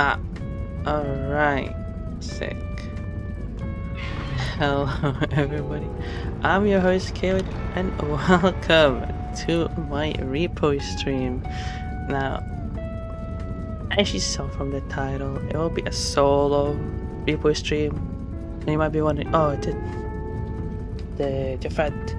Ah, alright. Sick. Hello, everybody. I'm your host, Kevin, and welcome to my repo stream. Now, as you saw from the title, it will be a solo repo stream. And you might be wondering, oh, did Jafet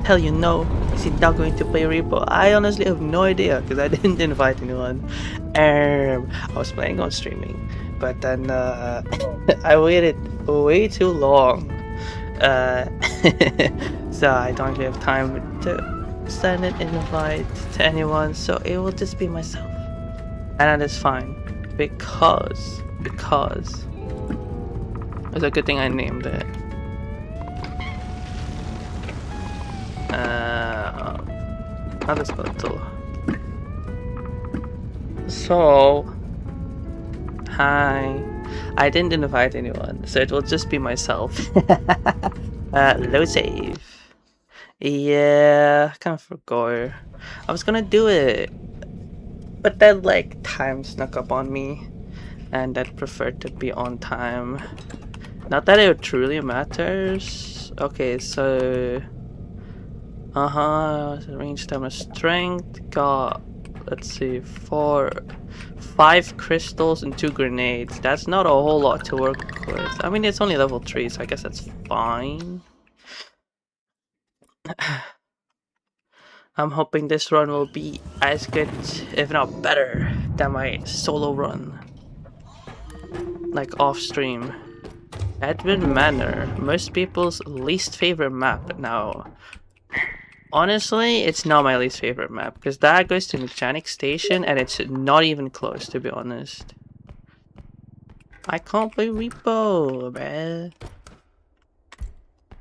tell you no? Is he not going to play repo? I honestly have no idea because I didn't invite anyone. I was planning on streaming, but then I waited way too long. So I don't really have time to send an invite to anyone, so it will just be myself. And that is fine because it's a good thing I named it. I'll just go to. So, hi. I didn't invite anyone, so it will just be myself. Load save. Yeah, kind of forgot. I was gonna do it, but then like time snuck up on me, and I'd prefer to be on time. Not that it truly matters. Okay, so range, stamina, strength. Got, let's see, 5 crystals and 2 grenades. That's not a whole lot to work with. I mean, it's only level 3, so I guess that's fine. I'm hoping this run will be as good, if not better, than my solo run. Like off stream. Edwin Manor, most people's least favorite map. Now, honestly, it's not my least favorite map, because that goes to Mechanic Station, and it's not even close, to be honest. I can't play Repo, man.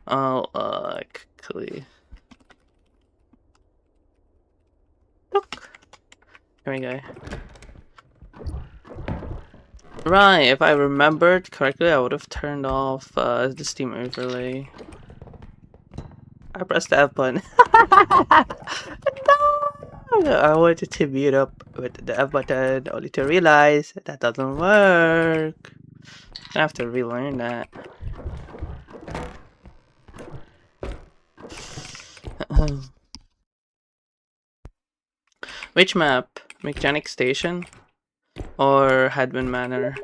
Oh, quickly. Look. Here we go. Right, if I remembered correctly, I would have turned off the Steam overlay. I pressed the F button. No! I wanted to mute up with the F button, only to realize that doesn't work. I have to relearn that. Which map? Mechanic Station? Or Hadman Manor?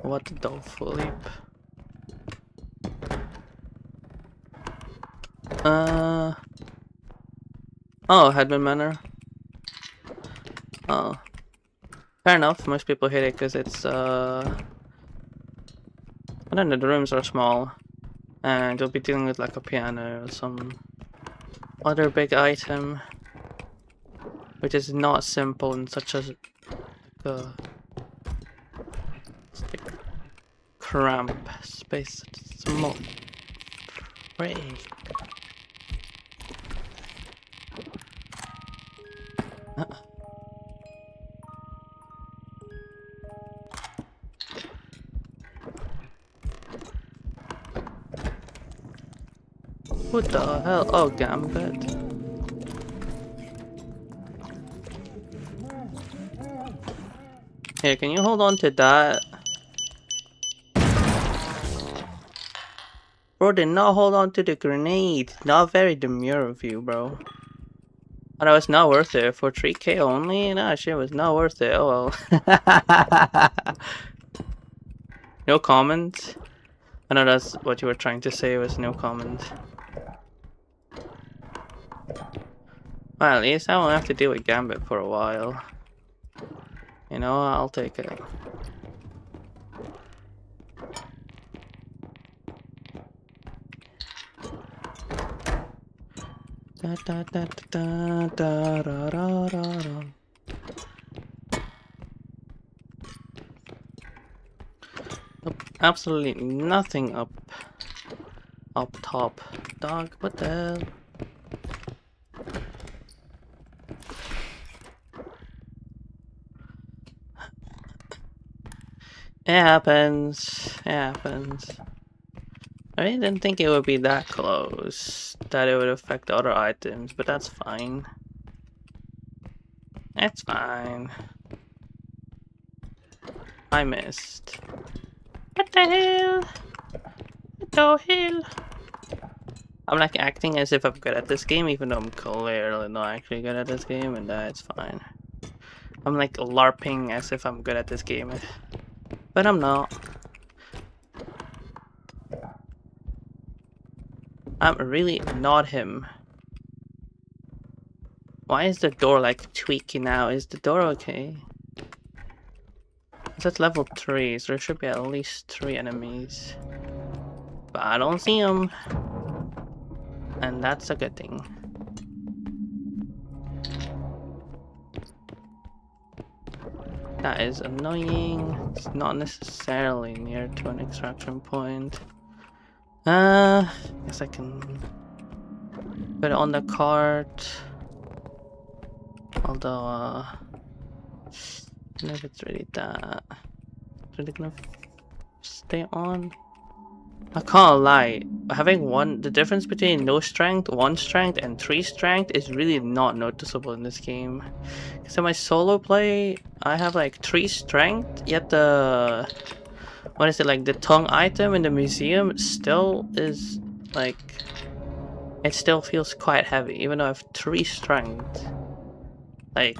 What the doubtful leap? Oh, Hadman Manor. Oh. Fair enough, most people hate it because it's, I don't know, the rooms are small. And you'll be dealing with like a piano or some other big item. Which is not simple in such a cramp space. Small. Break. What the hell? Oh, Gambit. Here, can you hold on to that? Bro, did not hold on to the grenade. Not very demure of you, bro. Oh, no, it's not worth it. For 3k only? Nah, shit was not worth it. Oh well. No comment? I know that's what you were trying to say, was no comment. Well, at least I won't have to deal with Gambit for a while. You know, I'll take it. Da, da, da, da, da, da, da, da, da. Nope, absolutely nothing up top. Dog, what the hell? It happens. It happens. I didn't think it would be that close, that it would affect other items, but that's fine. It's fine. I missed. What the hell? What the hell? I'm like acting as if I'm good at this game, even though I'm clearly not actually good at this game, and that's fine. I'm like LARPing as if I'm good at this game, but I'm not. I'm really not him. Why is the door like tweaking now? Is the door okay? It's at level 3, so there should be at least 3 enemies. But I don't see them. And that's a good thing. That is annoying. It's not necessarily near to an extraction point. Guess I can put it on the cart. Although, I don't know if it's really that. Is it gonna stay on? I can't lie. Having the difference between no strength, 1 strength, and 3 strength is really not noticeable in this game. Because in my solo play, I have like 3 strength, yet what is it, like the tongue item in the museum still is like, it still feels quite heavy, even though I have 3 strength. Like,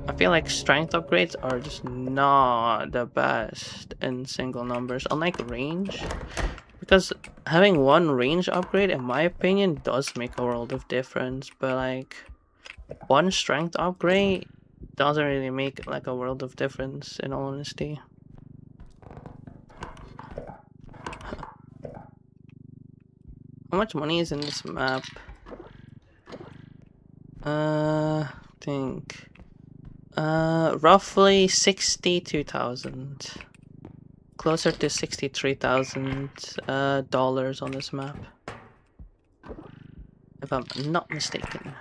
I feel like strength upgrades are just not the best in single numbers, unlike range. Because having 1 range upgrade, in my opinion, does make a world of difference, but like 1 strength upgrade doesn't really make like a world of difference, in all honesty. How much money is in this map? Think. Roughly 62,000. Closer to $63,000 on this map. If I'm not mistaken.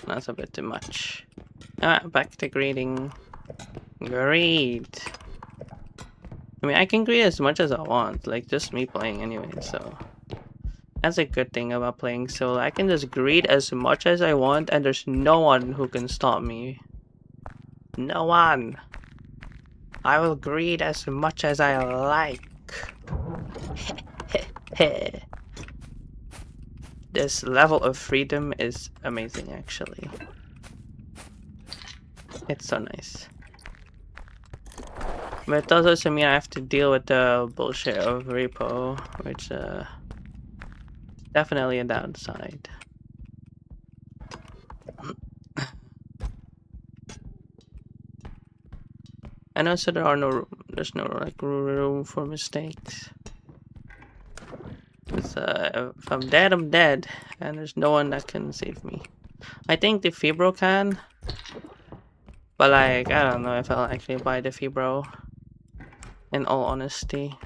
That's a bit too much. Back to greeting. Greed. I mean, I can greet as much as I want, like just me playing anyway, so that's a good thing about playing solo. I can just greet as much as I want and there's no one who can stop me. No one. I will greet as much as I like. This level of freedom is amazing, actually. It's so nice. But it does also mean I have to deal with the bullshit of repo, which definitely a downside. And also there's no like room for mistakes. Cause if I'm dead, I'm dead, and there's no one that can save me. I think the R.E.P.O can, but like I don't know if I'll actually buy the R.E.P.O. In all honesty,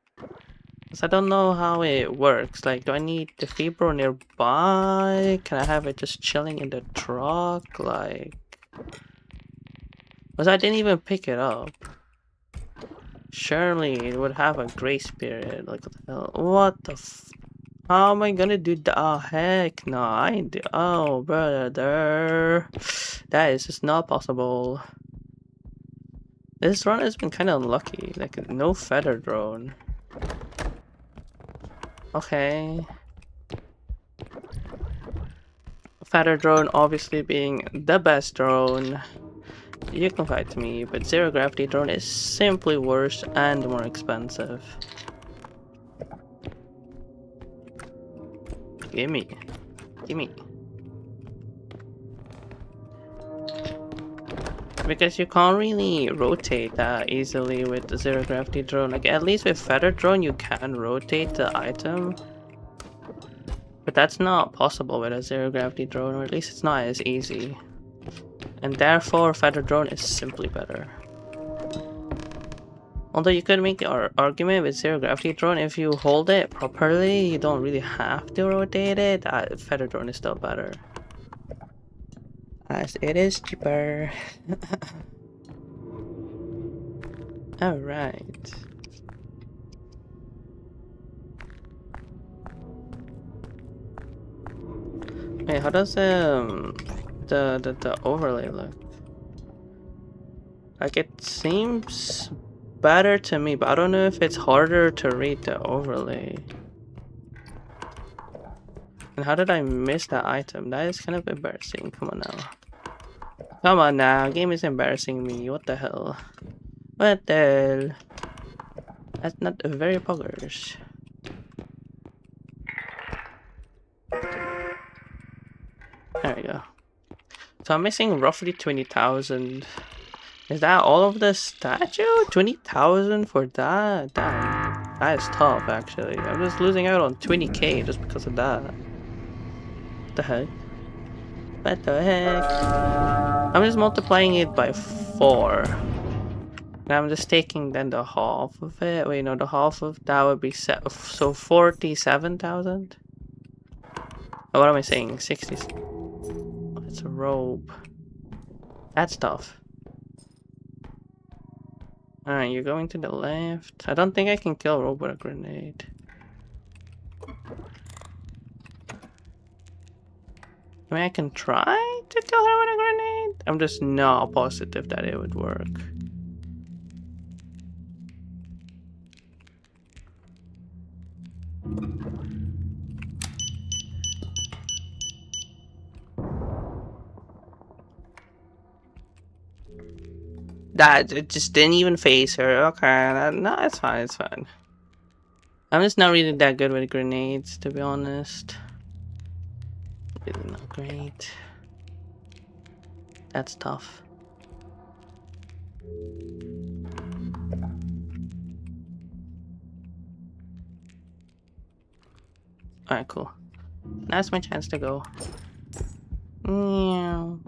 cause I don't know how it works. Like, do I need the R.E.P.O nearby? Can I have it just chilling in the truck? Like, cause I didn't even pick it up. Surely it would have a grace period. Like, what the how am I gonna do that? Oh, heck no, I ain't do. Oh, brother. That is just not possible. This run has been kind of unlucky. Like, no feather drone. Okay. Feather drone obviously being the best drone. You can fight me, but zero gravity drone is simply worse and more expensive. Gimme. Gimme. Because you can't really rotate that easily with the zero gravity drone. Like, at least with feather drone you can rotate the item. But that's not possible with a zero gravity drone, or at least it's not as easy. And therefore feather drone is simply better. Although you could make the argument with zero gravity drone, if you hold it properly, you don't really have to rotate it. Feather drone is still better, as it is cheaper. Alright. Wait, how does the overlay look? Like, it seems better to me, but I don't know if it's harder to read the overlay. And how did I miss that item? That is kind of embarrassing. Come on now. Come on now. Game is embarrassing me. What the hell? What the hell? That's not very poggers. There we go. So I'm missing roughly 20,000. Is that all of the statue? 20,000 for that? Damn. That is tough, actually. I'm just losing out on 20k just because of that. What the heck? What the heck? I'm just multiplying it by 4. And I'm just taking then the half of it. Wait, no, the half of that would be so 47,000? Oh, what am I saying? 60. Oh, it's a robe. That's tough. Alright, you're going to the left. I don't think I can kill robe with a grenade. I mean, I can try to kill her with a grenade. I'm just not positive that it would work. That it just didn't even face her. Okay, no, it's fine. It's fine. I'm just not really that good with grenades, to be honest. Really not great. That's tough. Alright, cool. Now's my chance to go. Meow.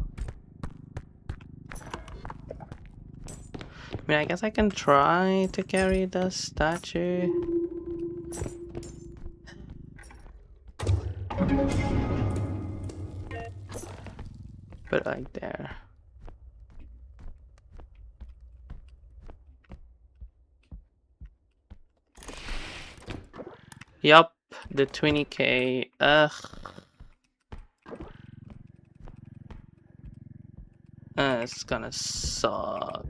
I mean, I guess I can try to carry the statue. But like there. Yup, the 20k. Ugh. It's gonna suck.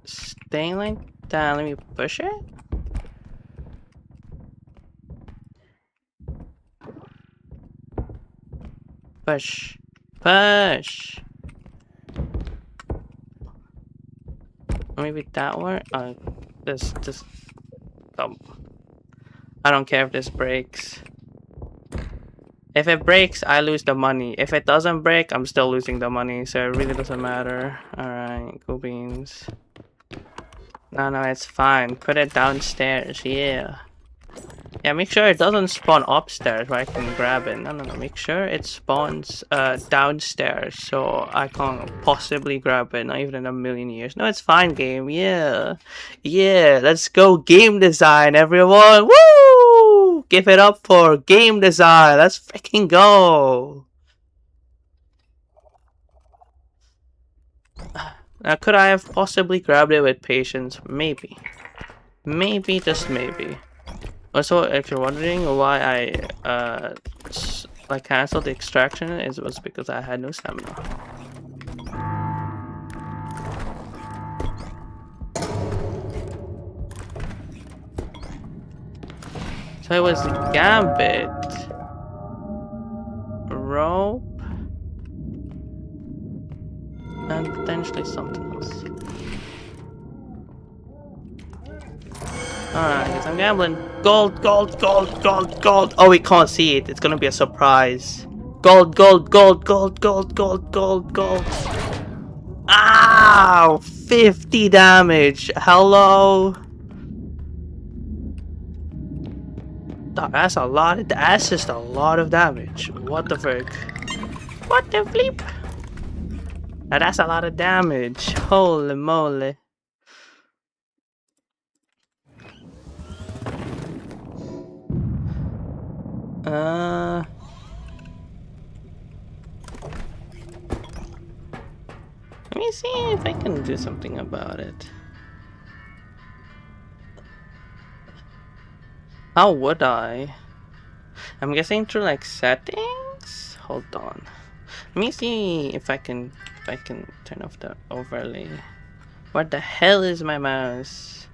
Staying like that. Let me push it. Push. Push. Maybe that one. This. Oh. I don't care if this breaks. If it breaks, I lose the money. If it doesn't break, I'm still losing the money. So it really doesn't matter. Alright, cool beans. No, it's fine. Put it downstairs. Yeah. Yeah, make sure it doesn't spawn upstairs where I can grab it. No. Make sure it spawns downstairs so I can't possibly grab it. Not even in a million years. No, it's fine, game. Yeah. Yeah, let's go game design, everyone. Woo! Give it up for game design. Let's freaking go. Now, could I have possibly grabbed it with patience? Maybe. Maybe, just maybe. Also, if you're wondering why I like canceled the extraction, it was because I had no stamina. So it was Gambit, rope, and potentially something else. Alright, I guess I'm gambling. Gold. Oh, we can't see it. It's gonna be a surprise. Gold. Ow! 50 damage. Hello? That's a lot. That's just a lot of damage. What the frick? What the flip? Now that's a lot of damage. Holy moly. Let me see if I can do something about it. How would I? I'm guessing through like settings? Hold on. Let me see if I can turn off the overlay. What the hell is my mouse?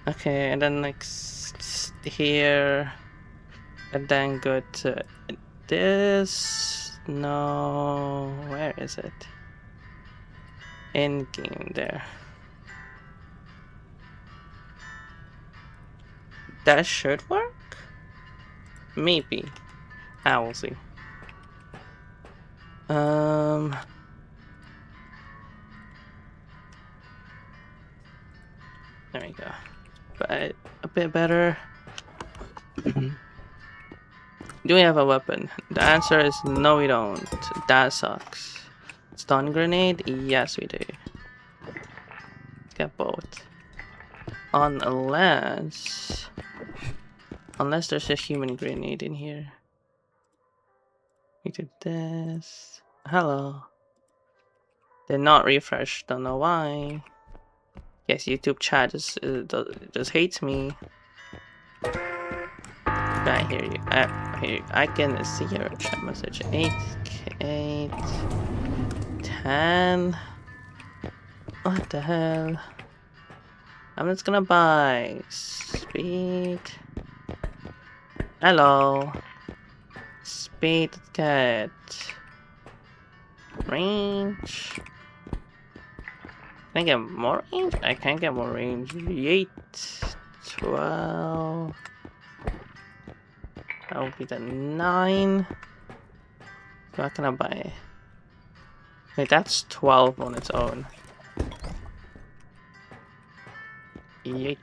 Okay, and then like here, and then go to this. No, where is it? In game there. That should work? Maybe. I will see. There we go. But a bit better. Do we have a weapon? The answer is no, we don't. That sucks. Stun grenade? Yes, we do. Let's get both. Unless there's a human grenade in here. We do this. Hello. They're not refreshed. Don't know why. Yes, YouTube chat just hates me. I hear you. I can see your chat message. 8, 10. What the hell? I'm just gonna buy speed. Hello. Speed cat. Range. Can I get more range? I can't get more range. 8, 12. That would be the 9. So what can I buy? Wait, that's 12 on its own. 8.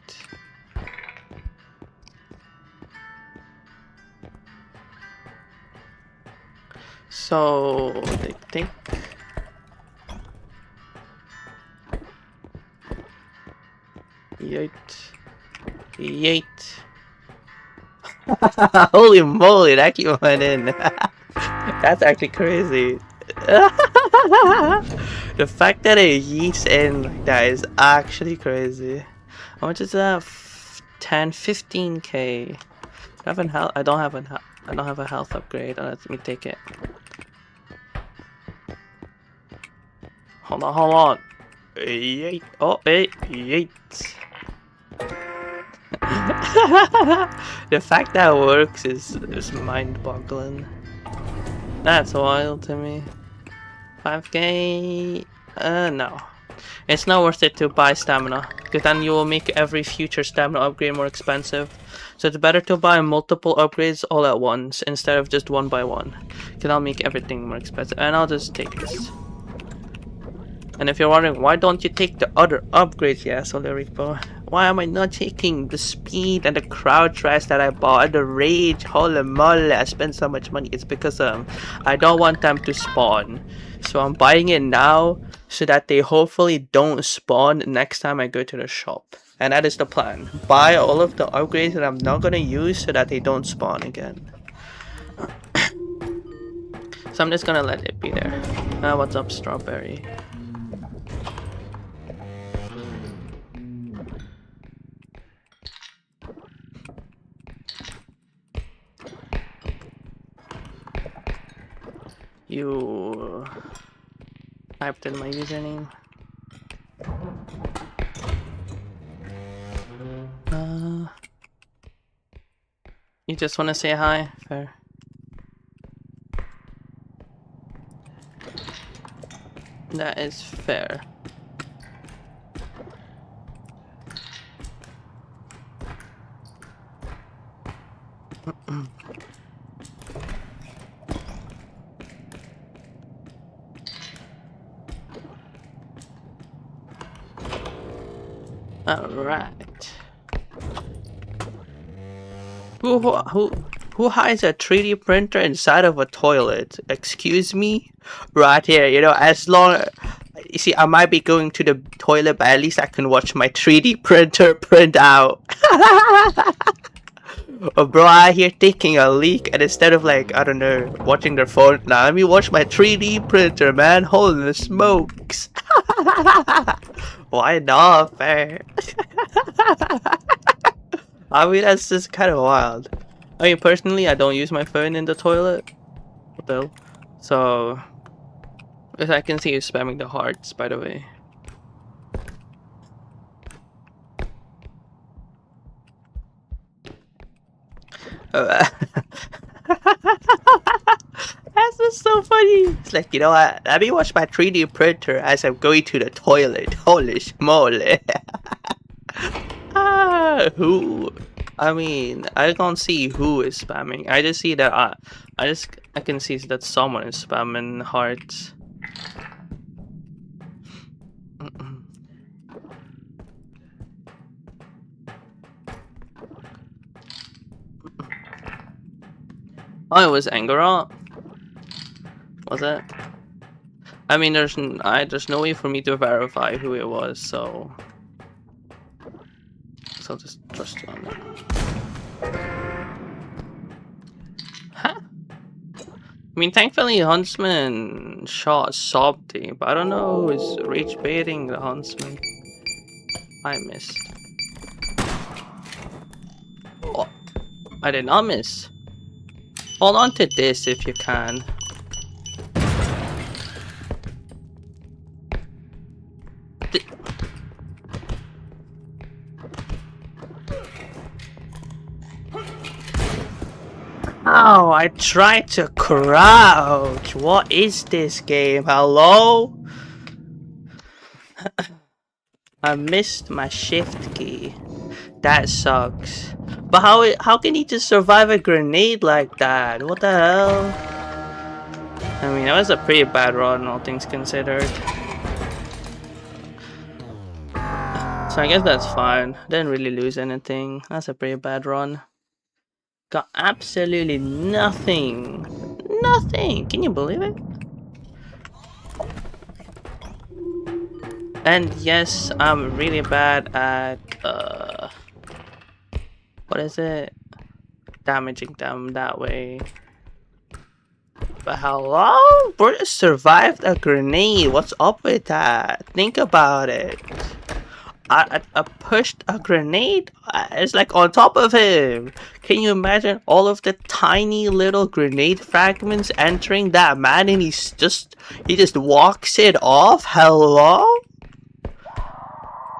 So I think Yeet. Holy moly, that keep went in. That's actually crazy. The fact that it yeets in like that is actually crazy. How much is that? 10, 15k. I don't have a health upgrade. Let me take it. Hold on. Yeet. Oh, yeet. The fact that works is mind-boggling. That's wild to me. 5k. No. It's not worth it to buy stamina, because then you will make every future stamina upgrade more expensive. So it's better to buy multiple upgrades all at once instead of just one by one, because I'll make everything more expensive. And I'll just take this. And if you're wondering why don't you take the other upgrades, yes, R.E.P.O, why am I not taking the speed and the crouch rest that I bought and the rage? Holy moly, I spent so much money. It's because I don't want them to spawn, so I'm buying it now so that they hopefully don't spawn next time I go to the shop. And that is the plan. Buy all of the upgrades that I'm not gonna use so that they don't spawn again. So I'm just gonna let it be there. What's up, Strawberry? You typed in my username. You just want to say hi? Fair. That is fair. Alright. Who hides a 3D printer inside of a toilet? Excuse me? Right here, you know, as long... You see, I might be going to the toilet, but at least I can watch my 3D printer print out. Oh, bro, I here taking a leak, and instead of like, I don't know, watching their phone, now let me watch my 3D printer, man. Holy smokes. Why not, fair? I mean, that's just kind of wild. I mean, personally, I don't use my phone in the toilet. What the hell? So, as I can see you spamming the hearts, by the way. Uh, That's just so funny. It's like, you know what? Let me watch my 3D printer as I'm going to the toilet. Holy schmoly. Who? I mean, I can't see who is spamming. I just see that I can see that someone is spamming hearts. Oh, it was Angara. Was it? I mean, there's no way for me to verify who it was, so I'll just trust you on that. Huh? I mean, thankfully, Huntsman shot Sobti, but I don't know who is rage baiting the Huntsman. I missed. Oh, I did not miss. Hold on to this if you can. Oh, I tried to crouch. What is this game? Hello? I missed my shift key. That sucks. But how can he just survive a grenade like that? What the hell? I mean, that was a pretty bad run, all things considered. So I guess that's fine. Didn't really lose anything. That's a pretty bad run. Got absolutely nothing. Nothing. Can you believe it? And yes, I'm really bad at what is it? Damaging them that way. But hello? Bro just survived a grenade. What's up with that? Think about it. I pushed a grenade. It's like on top of him. Can you imagine all of the tiny little grenade fragments entering that man, and he just walks it off? Hello?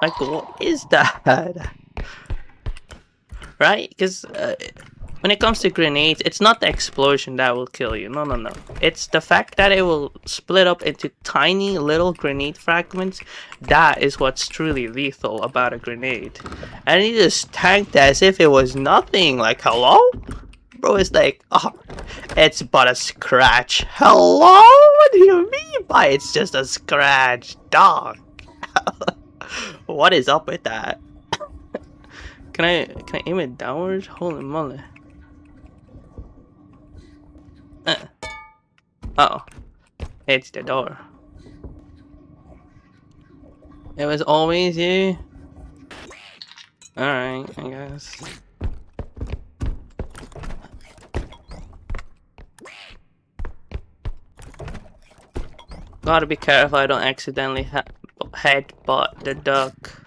Like, what is that? Right? Because when it comes to grenades, it's not the explosion that will kill you. No, no, no. It's the fact that it will split up into tiny little grenade fragments. That is what's truly lethal about a grenade. And he just tanked as if it was nothing. Like, hello? Bro, it's like, oh, it's but a scratch. Hello? What do you mean by it's just a scratch? Dog. What is up with that? Can I aim it downwards? Holy moly. Oh, it's the door. It was always you? Alright, I guess. Gotta be careful I don't accidentally headbutt the duck.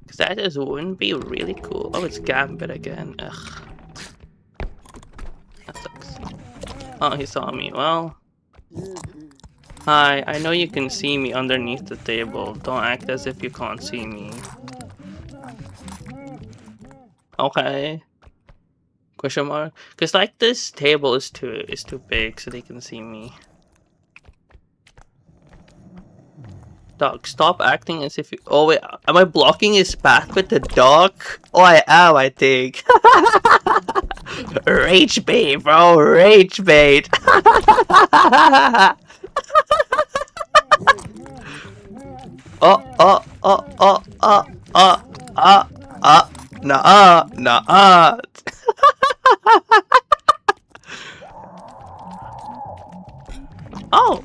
Cause that just wouldn't be really cool. Oh, it's Gambit again. Ugh. That sucks. Oh, he saw me. Well. Hi, I know you can see me underneath the table. Don't act as if you can't see me. Okay. Question mark? Cause like this table is too big so they can see me. Dog, stop acting as if you. Oh wait, am I blocking his path with the dog? Oh, I am, I think. Rage bait, bro, rage bait. Nah. Oh.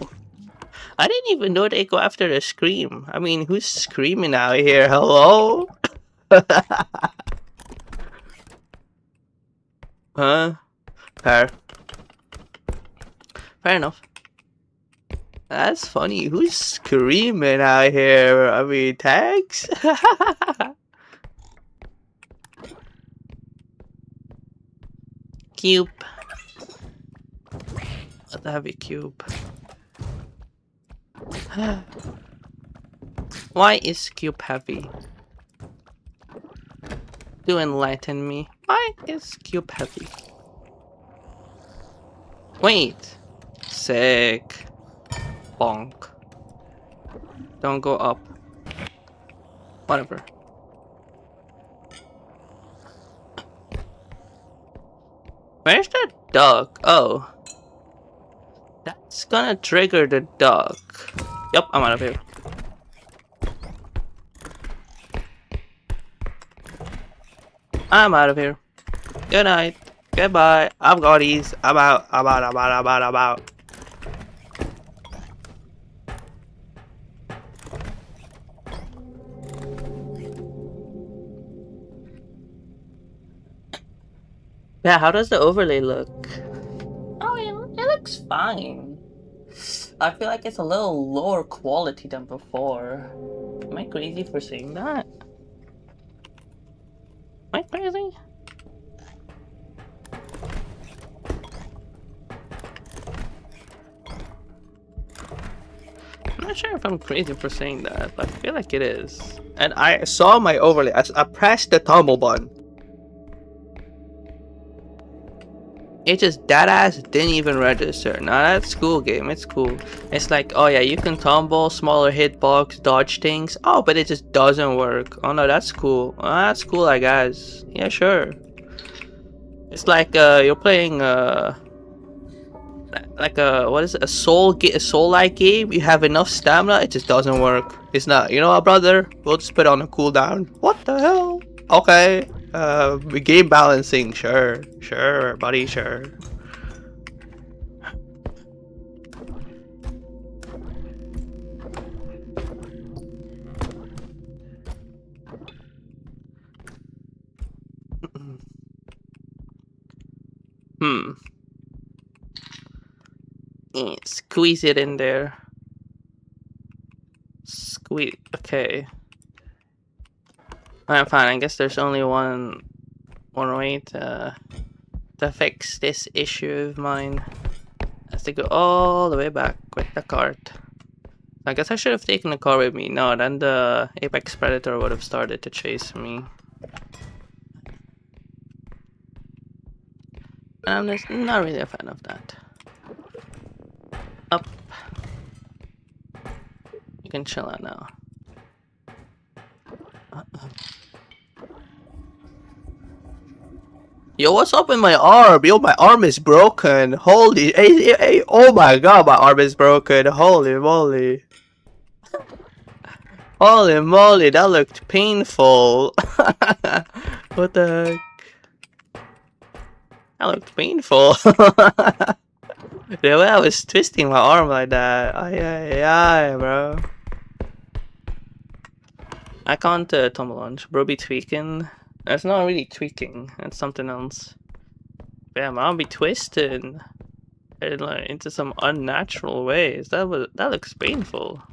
I didn't even know they go after the scream. I mean, who's screaming out here? Hello? Huh? Fair. Fair enough. That's funny. Who's screaming out here? I mean, tags? Cube. What the heavy cube? Why is cube heavy? Do enlighten me. Why is cube heavy? Wait. Sick. Bonk. Don't go up. Whatever. Where's the duck? Oh. That's gonna trigger the duck. Yup, I'm out of here. I'm out of here. Good night. Goodbye. I've got these. I'm out. I'm out. I'm out. I'm out. I'm out. Yeah, how does the overlay look? Oh, it looks fine. I feel like it's a little lower quality than before. Am I crazy for saying that? Am I crazy? I'm not sure if I'm crazy for saying that, but I feel like it is. And I saw my overlay. I pressed the tumble button. It just that ass didn't even register. Now that's cool game, it's cool. It's like, oh yeah, you can tumble, smaller hitbox, dodge things. Oh, but it just doesn't work. Oh no, that's cool. That's cool, I guess. Yeah, sure. It's like you're playing like what is it? A soul-like game. You have enough stamina, it just doesn't work. It's not. You know what, brother? We'll just put it on a cooldown. What the hell? Okay. Game balancing, sure, buddy, sure. Squeeze it in there. Squeeze. Okay. Alright, fine. I guess there's only one way to fix this issue of mine. Has to go all the way back with the cart. I guess I should have taken the car with me. No, then the apex predator would have started to chase me. And I'm just not really a fan of that. Up. You can chill out now. Yo, what's up with my arm? Yo, my arm is broken. Holy, hey, oh my god, my arm is broken. Holy moly. Holy moly, that looked painful. What the heck? That looked painful. The way I was twisting my arm like that. Ay, bro. I can't tumble launch. Bro be tweaking. That's not really tweaking. That's something else. Yeah, my arm be twisted into some unnatural ways. That looks painful.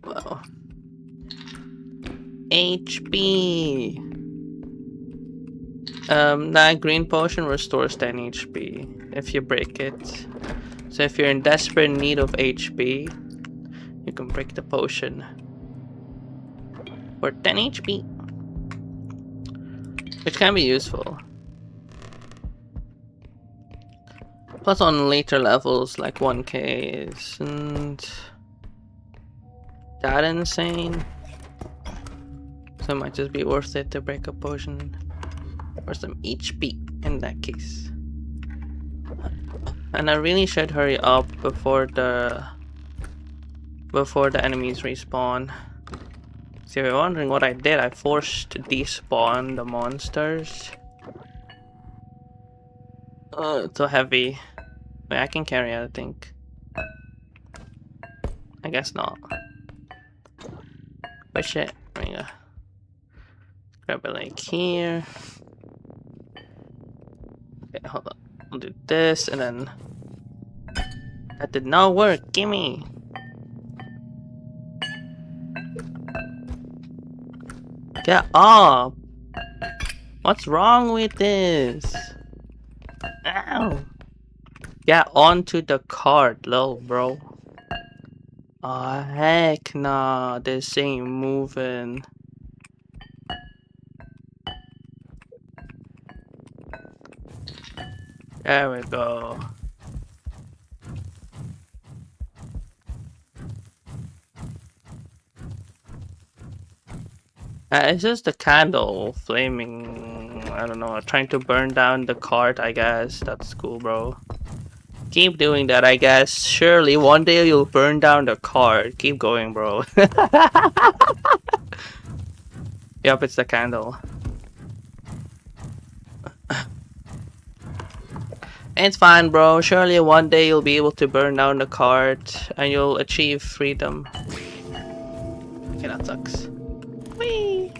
Wow. HP. That green potion restores 10 HP if you break it. So if you're in desperate need of HP, you can break the potion for 10 HP, which can be useful. Plus on later levels like 1K isn't that insane. So it might just be worth it to break a potion for some HP in that case. And I really should hurry up before the enemies respawn. So you're wondering what I did, I forced despawn the monsters. It's so heavy. Wait, I can carry it, I think. I guess not. But shit, there you go. Grab it like here. Okay, hold on. I'll do this and then... That did not work, gimme! Get up! What's wrong with this? Ow! Get onto the cart, little bro. Oh heck nah, this ain't moving. There we go. It's just the candle flaming. I don't know, trying to burn down the cart, I guess. That's cool, bro. Keep doing that, I guess. Surely one day you'll burn down the cart. Keep going, bro. Yep, it's the candle. It's fine, bro. Surely one day you'll be able to burn down the cart and you'll achieve freedom. Okay, that sucks. Whee!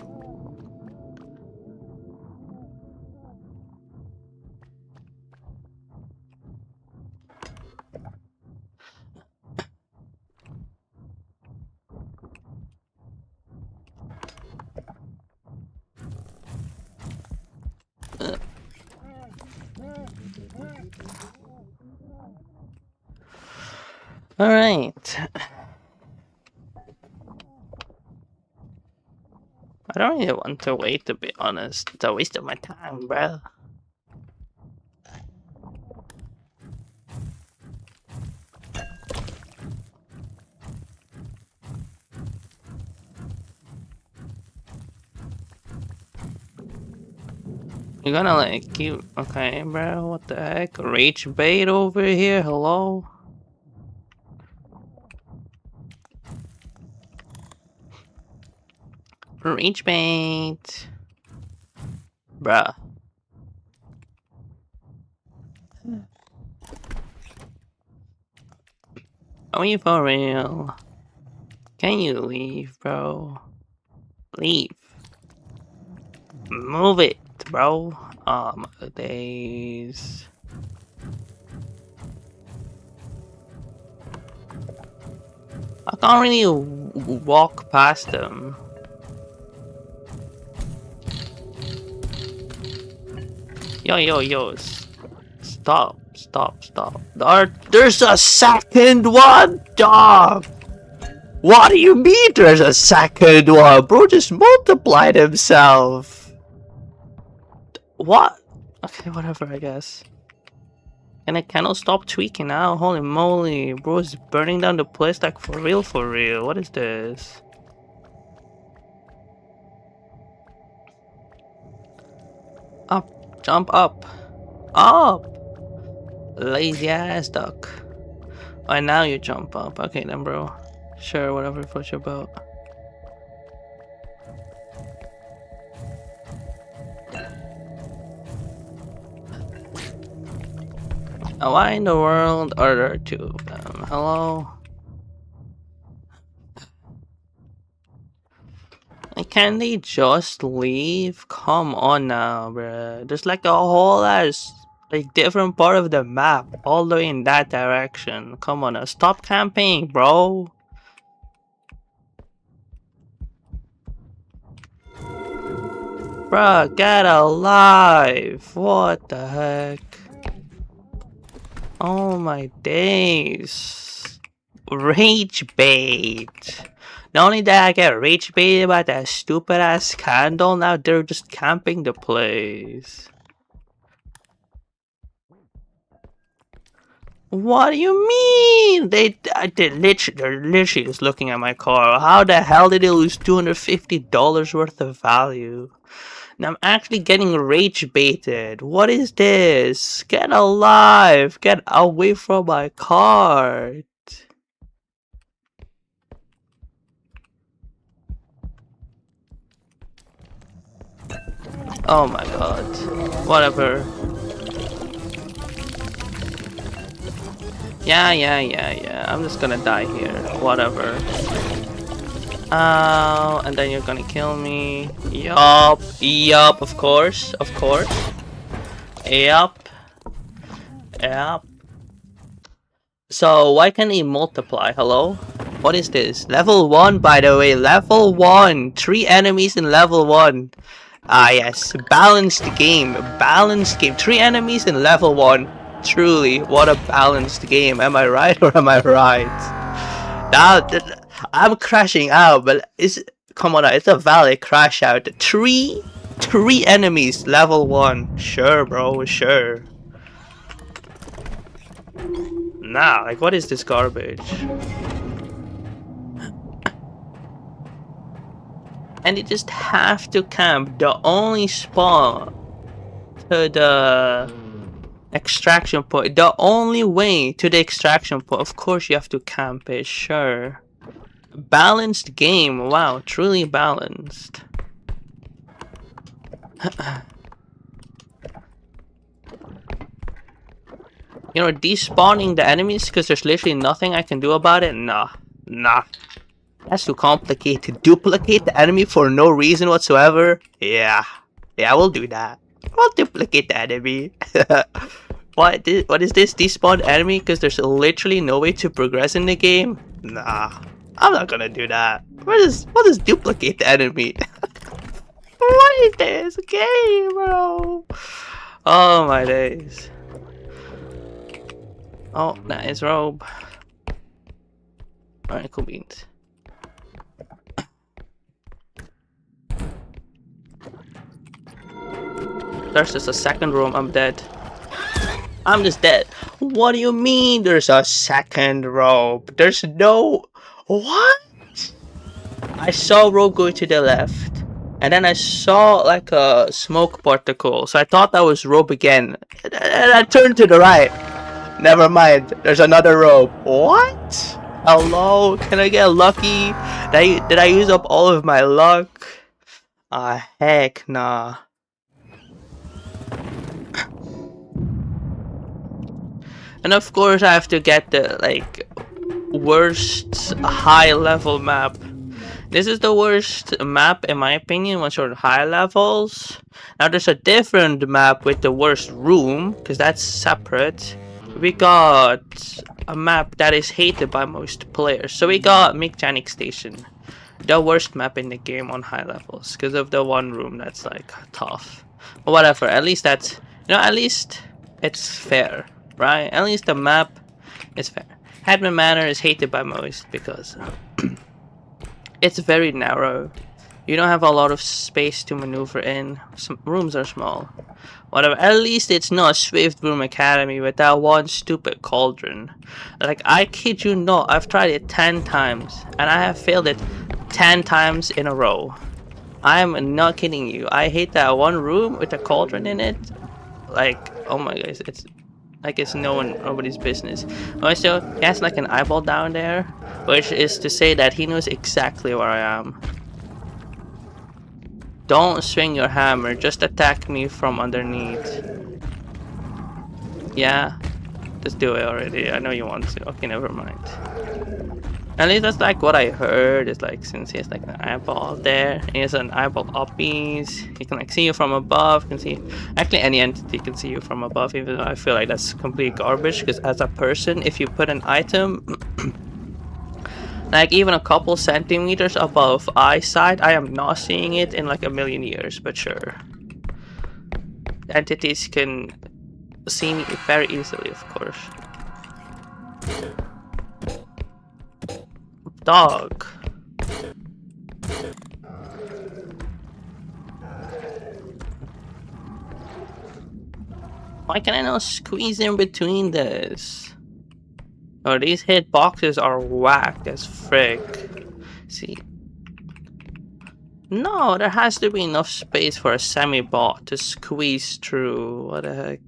Alright. I don't really want to wait, to be honest. It's a waste of my time, bro. You're gonna like keep... Okay, bro, what the heck? Rage bait over here? Hello? Rage bait. Bruh. Are you for real? Can you leave, bro? Leave. Move it, bro. Oh my days. I can't really walk past them. Yo. Stop. There's a second one, dog! What do you mean there's a second one? Bro just multiplied himself. What? Okay, whatever, I guess. And I cannot stop tweaking now. Holy moly. Bro is burning down the place like for real, for real. What is this? Up. Jump up. Up! Lazy ass duck. Oh, now you jump up. Okay then, bro. Sure, whatever floats your boat. Oh, why in the world are there two of them? Hello? Like, can they just leave? Come on now, bruh. There's like a whole ass, like, different part of the map all the way in that direction. Come on now. Stop camping, bro. Bruh, get alive. What the heck? Oh my days. Rage bait. Not only did I get rage baited by that stupid ass candle, now they're just camping the place. What do you mean? They're literally just looking at my car. How the hell did they lose $250 worth of value? And I'm actually getting rage baited. What is this? Get alive! Get away from my car! Oh my god. Whatever. Yeah. I'm just gonna die here. Whatever. And then you're gonna kill me. Yup. Yup, of course. Of course. Yup. Yup. So, why can't he multiply? Hello? What is this? Level 1, by the way. Level 1. 3 enemies in level 1. Ah, yes. Balanced game. Balanced game. 3 enemies in level 1. Truly, what a balanced game. Am I right or am I right? Now, I'm crashing out, but come on, it's a valid crash out. Three enemies, level 1. Sure, bro, sure. Nah, like, what is this garbage? And you just have to camp. The only spawn to the extraction point. The only way to the extraction point. Of course, you have to camp it, sure. Balanced game. Wow, truly balanced. You know, despawning the enemies because there's literally nothing I can do about it? Nah. That's too complicated. To duplicate the enemy for no reason whatsoever? Yeah, we'll do that. We'll duplicate the enemy. What is this? Despawn enemy because there's literally no way to progress in the game? Nah, I'm not gonna do that. What is duplicate the enemy? What is this game, bro? Oh my days. Oh, that is robe. Alright, cool beans. There's just a second room, I'm dead. I'm just dead. What do you mean there's a second rope? There's no... What? I saw rope go to the left. And then I saw like a smoke particle. So I thought that was rope again. And I turned to the right. Never mind. There's another rope. What? Hello? Can I get lucky? Did I use up all of my luck? Ah, heck nah. And of course I have to get the like worst high level map. This is the worst map in my opinion once you're on high levels. Now there's a different map with the worst room, because that's separate. We got a map that is hated by most players. So we got Mechanic Station. The worst map in the game on high levels because of the one room that's like tough. But whatever, at least that's, you know, at least it's fair, right? At least the map is fair. Headman Manor is hated by most because it's very narrow. You don't have a lot of space to maneuver in. Some rooms are small. Whatever. At least it's not Swift Broom Academy with that one stupid cauldron. Like, I kid you not, I've tried it 10 times and I have failed it 10 times in a row. I'm not kidding you. I hate that one room with a cauldron in it. Like, oh my gosh, it's like it's nobody's business. Also, he has like an eyeball down there, which is to say that he knows exactly where I am. Don't swing your hammer, just attack me from underneath. Yeah, just do it already. I know you want to. Okay, never mind. At least that's like what I heard. It's like since he has like an eyeball there, he has an eyeball uppies. He can like see you from above. Can see actually any entity can see you from above. Even though I feel like that's complete garbage. Because as a person, if you put an item like even a couple centimeters above eyesight, I am not seeing it in like a million years. But sure, entities can see me very easily, of course. Dog. Why can I not squeeze in between this? Oh, these hitboxes are whacked as frick. See? No, there has to be enough space for a semi-bot to squeeze through. What the heck?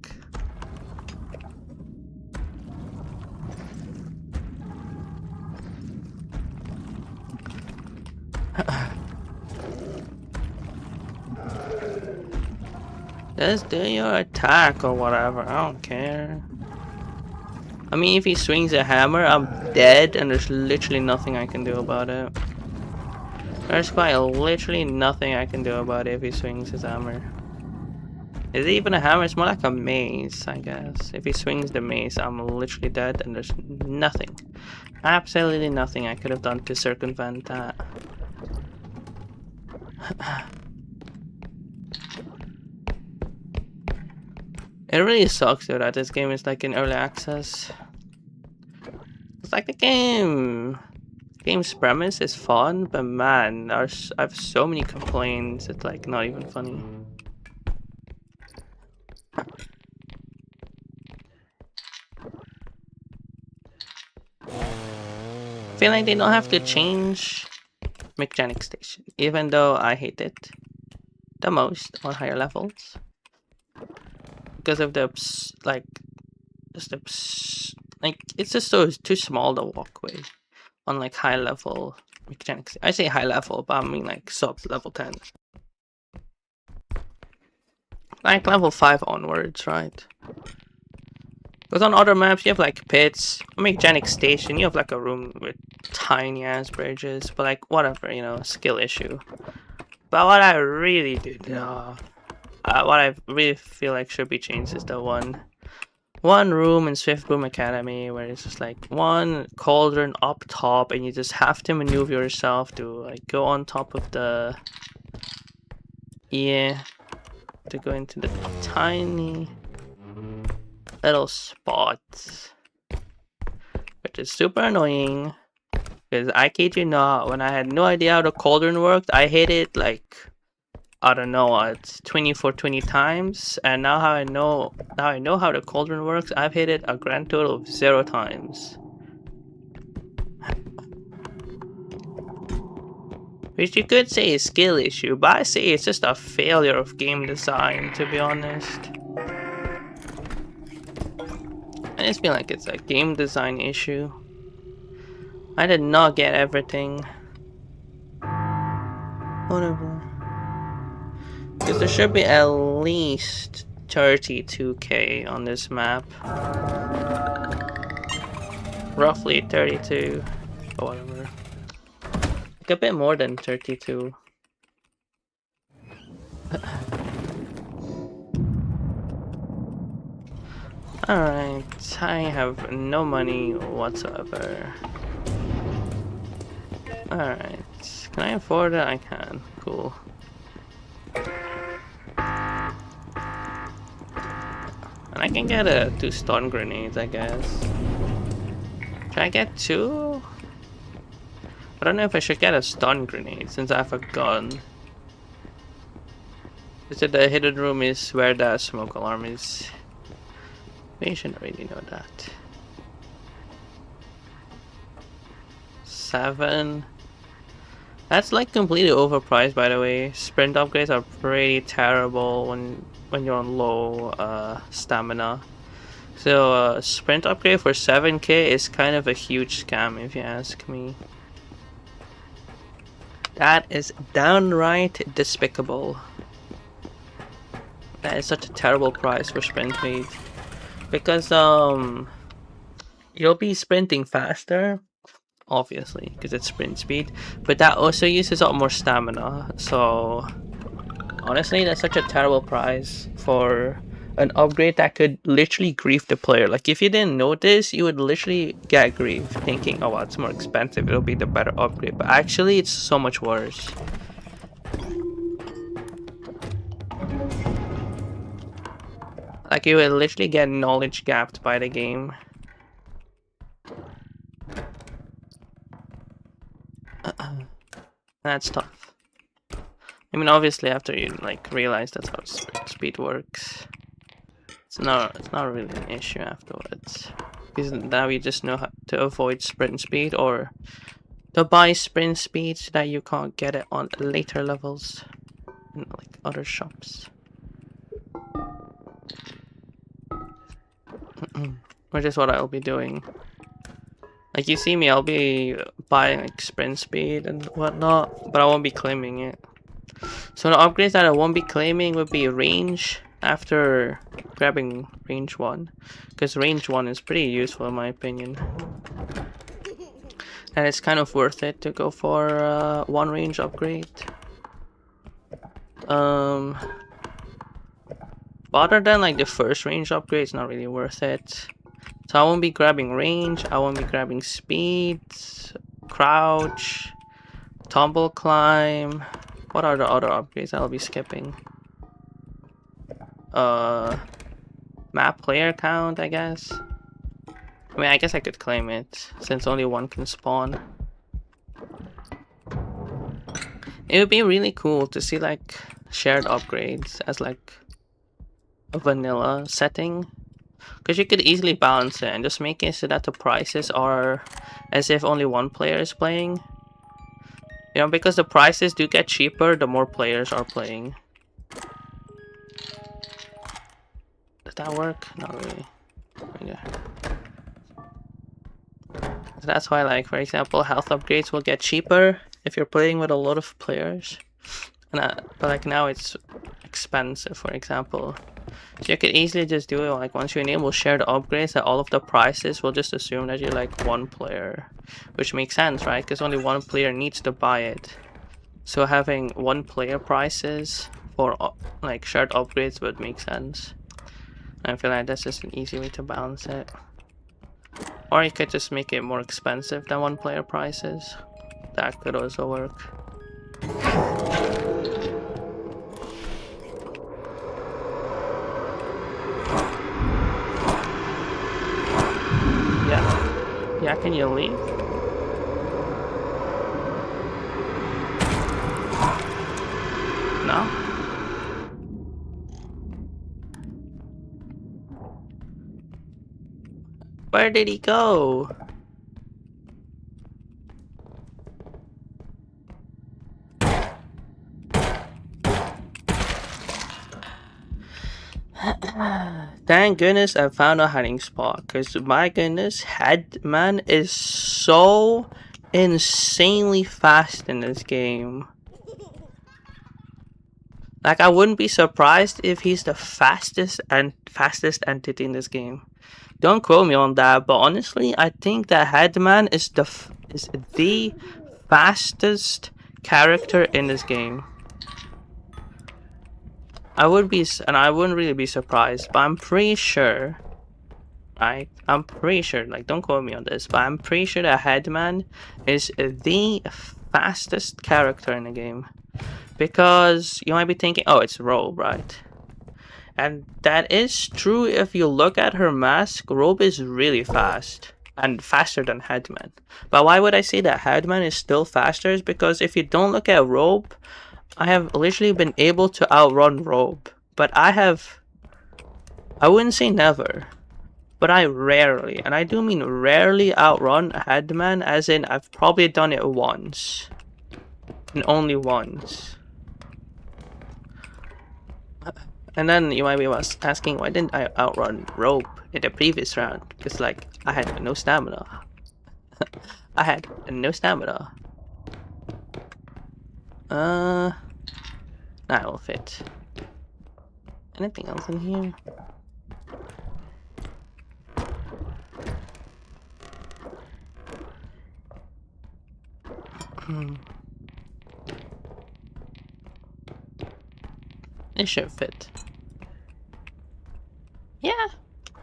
Just do your attack or whatever. I don't care. I mean, if he swings a hammer, I'm dead, and there's literally nothing I can do about it. There's quite literally nothing I can do about it if he swings his hammer. Is it even a hammer? It's more like a mace, I guess. If he swings the mace, I'm literally dead, and there's nothing. Absolutely nothing I could have done to circumvent that. It really sucks though that this game is like in early access. It's like the game's premise is fun, but man, I have so many complaints. It's like not even funny. I feel like they don't have to change mechanic station, even though I hate it the most on higher levels because of the like it's just so too small the walkway on like high level mechanics. I say high level, but I mean like sub level 10, like level 5 onwards, right? Because on other maps you have like pits, mechanic station, you have like a room with tiny ass bridges, but like whatever, you know, skill issue. But what I really do, what I really feel like should be changed is the one room in Swift Boom Academy where it's just like one cauldron up top, and you just have to maneuver yourself to like go on top of the to go into the tiny little spots, which is super annoying. Because I kid you not, when I had no idea how the cauldron worked, I hit it like, I don't know, it's 20 for 20 times, and now I know how the cauldron works, I've hit it a grand total of 0 times. Which you could say is skill issue, but I say it's just a failure of game design, to be honest. I just feel like it's a game design issue. I did not get everything. Whatever. Because there should be at least 32k on this map. Roughly 32. Or whatever. Like a bit more than 32. Alright, I have no money whatsoever. Alright, can I afford it? I can. Cool. And I can get 2 stun grenades, I guess. Can I get 2? I don't know if I should get a stun grenade since I have a gun. They said the hidden room is where the smoke alarm is. We should really know that. 7. That's like completely overpriced, by the way. Sprint upgrades are pretty terrible when you're on low stamina. So sprint upgrade for 7k is kind of a huge scam if you ask me. That is downright despicable. That is such a terrible price for sprint speed. Because you'll be sprinting faster, obviously, because it's sprint speed, but that also uses up more stamina. So honestly, that's such a terrible price for an upgrade that could literally grief the player. Like if you didn't notice, you would literally get grief thinking, oh well, it's more expensive, it'll be the better upgrade, but actually it's so much worse. Like you would literally get knowledge gapped by the game. That's tough. I mean, obviously after you like realize that's how speed works, it's not really an issue afterwards. Because now you just know how to avoid sprint speed or to buy sprint speed so that you can't get it on later levels in like other shops. Which is what I'll be doing. Like you see me, I'll be buying like sprint speed and whatnot, but I won't be claiming it. So the upgrades that I won't be claiming would be range, after grabbing range 1, because range 1 is pretty useful in my opinion. And it's kind of worth it to go for one range upgrade. But other than like the first range upgrade, it's not really worth it. So I won't be grabbing range, I won't be grabbing speed, crouch, tumble climb. What are the other upgrades I'll be skipping? Map player count, I guess. I mean, I guess I could claim it, since only one can spawn. It would be really cool to see like shared upgrades as like a vanilla setting. Because you could easily balance it and just make it so that the prices are as if only one player is playing. You know, because the prices do get cheaper the more players are playing. Did that work? Not really. Yeah. So that's why, like, for example, health upgrades will get cheaper if you're playing with a lot of players. And but like now it's expensive, for example. So you could easily just do it like once you enable shared upgrades that all of the prices will just assume that you're like one player. Which makes sense, right? Because only one player needs to buy it. So having one player prices for like shared upgrades would make sense. I feel like that's just an easy way to balance it. Or you could just make it more expensive than one player prices. That could also work. Yeah, can you leave? No? Where did he go? Thank goodness I found a hiding spot, because my goodness, Headman is so insanely fast in this game. Like, I wouldn't be surprised if he's the fastest entity in this game. Don't quote me on that, but honestly, I think that Headman is the fastest character in this game. I wouldn't really be surprised, but I'm pretty sure, right? I'm pretty sure, like, don't quote me on this, but I'm pretty sure that Headman is the fastest character in the game. Because you might be thinking, oh, it's R.E.P.O, right? And that is true if you look at her mask. R.E.P.O is really fast. And faster than Headman. But why would I say that Headman is still faster? Is because if you don't look at R.E.P, I have literally been able to outrun R.E.P. But I wouldn't say never, but I rarely, and I do mean rarely, outrun Headman, as in I've probably done it once. And only once. And then you might be asking, why didn't I outrun R.E.P in the previous round? Because, like, I had no stamina. I had no stamina. That will fit. Anything else in here? It should fit. Yeah,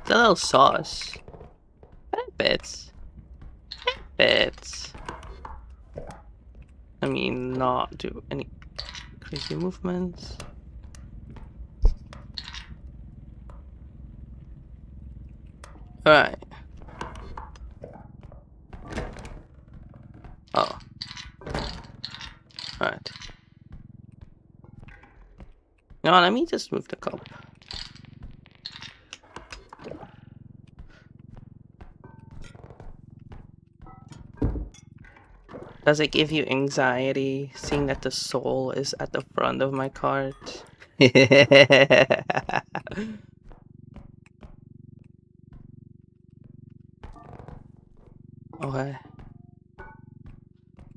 the little sauce. It fits. It fits. I mean, not do any crazy movements. Alright. Oh. Alright. Now let me just move the cup. Does it give you anxiety seeing that the soul is at the front of my cart? Okay.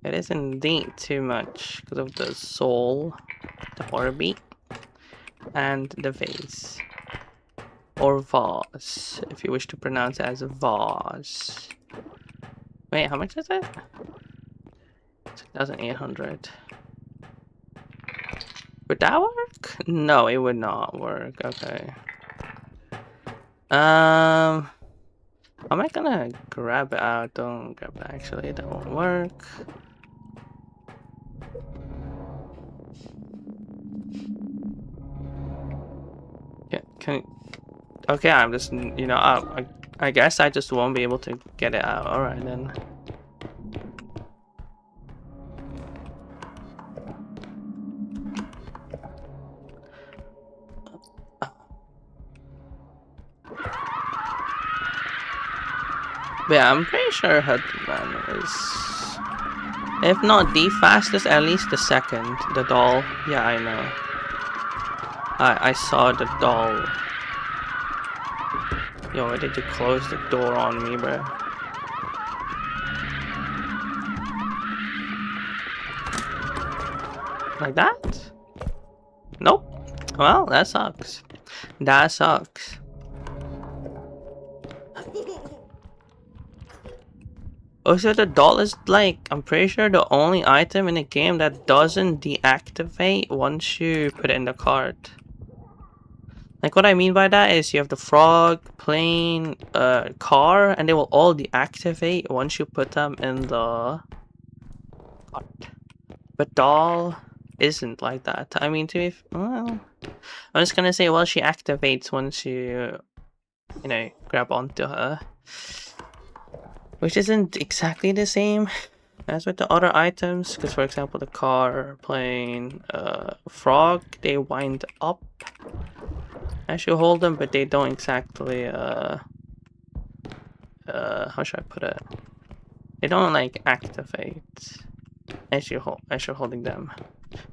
It is indeed too much because of the soul, the R.E.P. And the vase. Or vase, if you wish to pronounce it as a vase. Wait, how much is it? 6,800. Would that work? No, it would not work. Okay. How am I gonna grab it out? Don't grab it. Actually, it won't work. Yeah, can. Okay, I'm just, you know, I guess I just won't be able to get it out. All right then. But yeah, I'm pretty sure Headman is, if not the fastest, at least the second. The doll. Yeah, I know. I saw the doll. Yo, why did you close the door on me, bro? Like that? Nope. Well, that sucks. That sucks. Also, the doll is like, I'm pretty sure the only item in the game that doesn't deactivate once you put it in the cart. Like, what I mean by that is you have the frog, plane, car, and they will all deactivate once you put them in the cart. But doll isn't like that. I mean, well, I'm just gonna say, well, she activates once you know, grab onto her. Which isn't exactly the same as with the other items, because for example, the car, plane, frog, they wind up as you hold them, but they don't exactly, how should I put it? They don't like activate as you're holding them,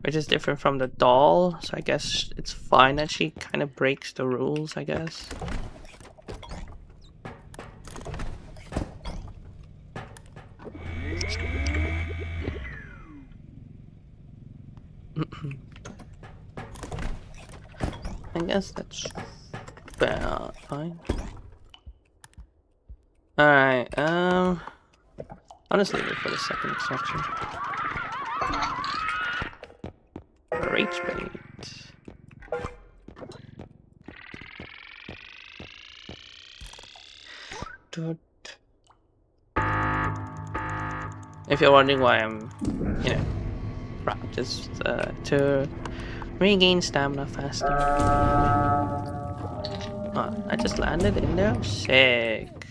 which is different from the doll. So I guess it's fine that she kind of breaks the rules, I guess. I guess that's fine. Alright, I'll just leave it for the second extraction. Reach bait. If you're wondering why I'm, you know, just to regain stamina faster. Oh, I just landed in there? Sick.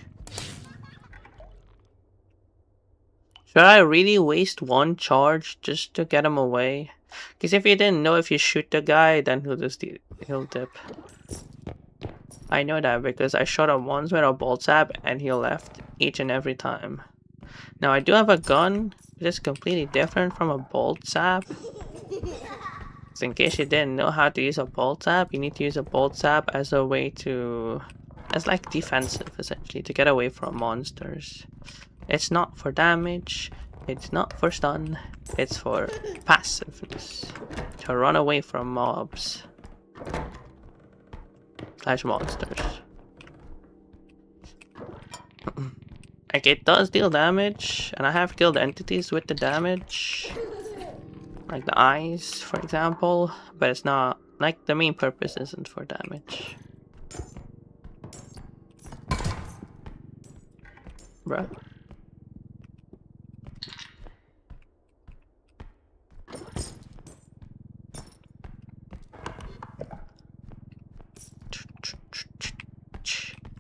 Should I really waste one charge just to get him away? Because if you didn't know, if you shoot the guy, then he'll dip. I know that because I shot him once with a bolt zap and he left each and every time. Now I do have a gun, but it's completely different from a bolt zap. So in case you didn't know how to use a bolt zap, you need to use a bolt zap as a way to, as like defensive essentially, to get away from monsters. It's not for damage, it's not for stun, it's for passiveness. To run away from mobs. / monsters. Like, it does deal damage, and I have killed entities with the damage. Like the eyes, for example, but it's not, like, the main purpose isn't for damage. Bruh.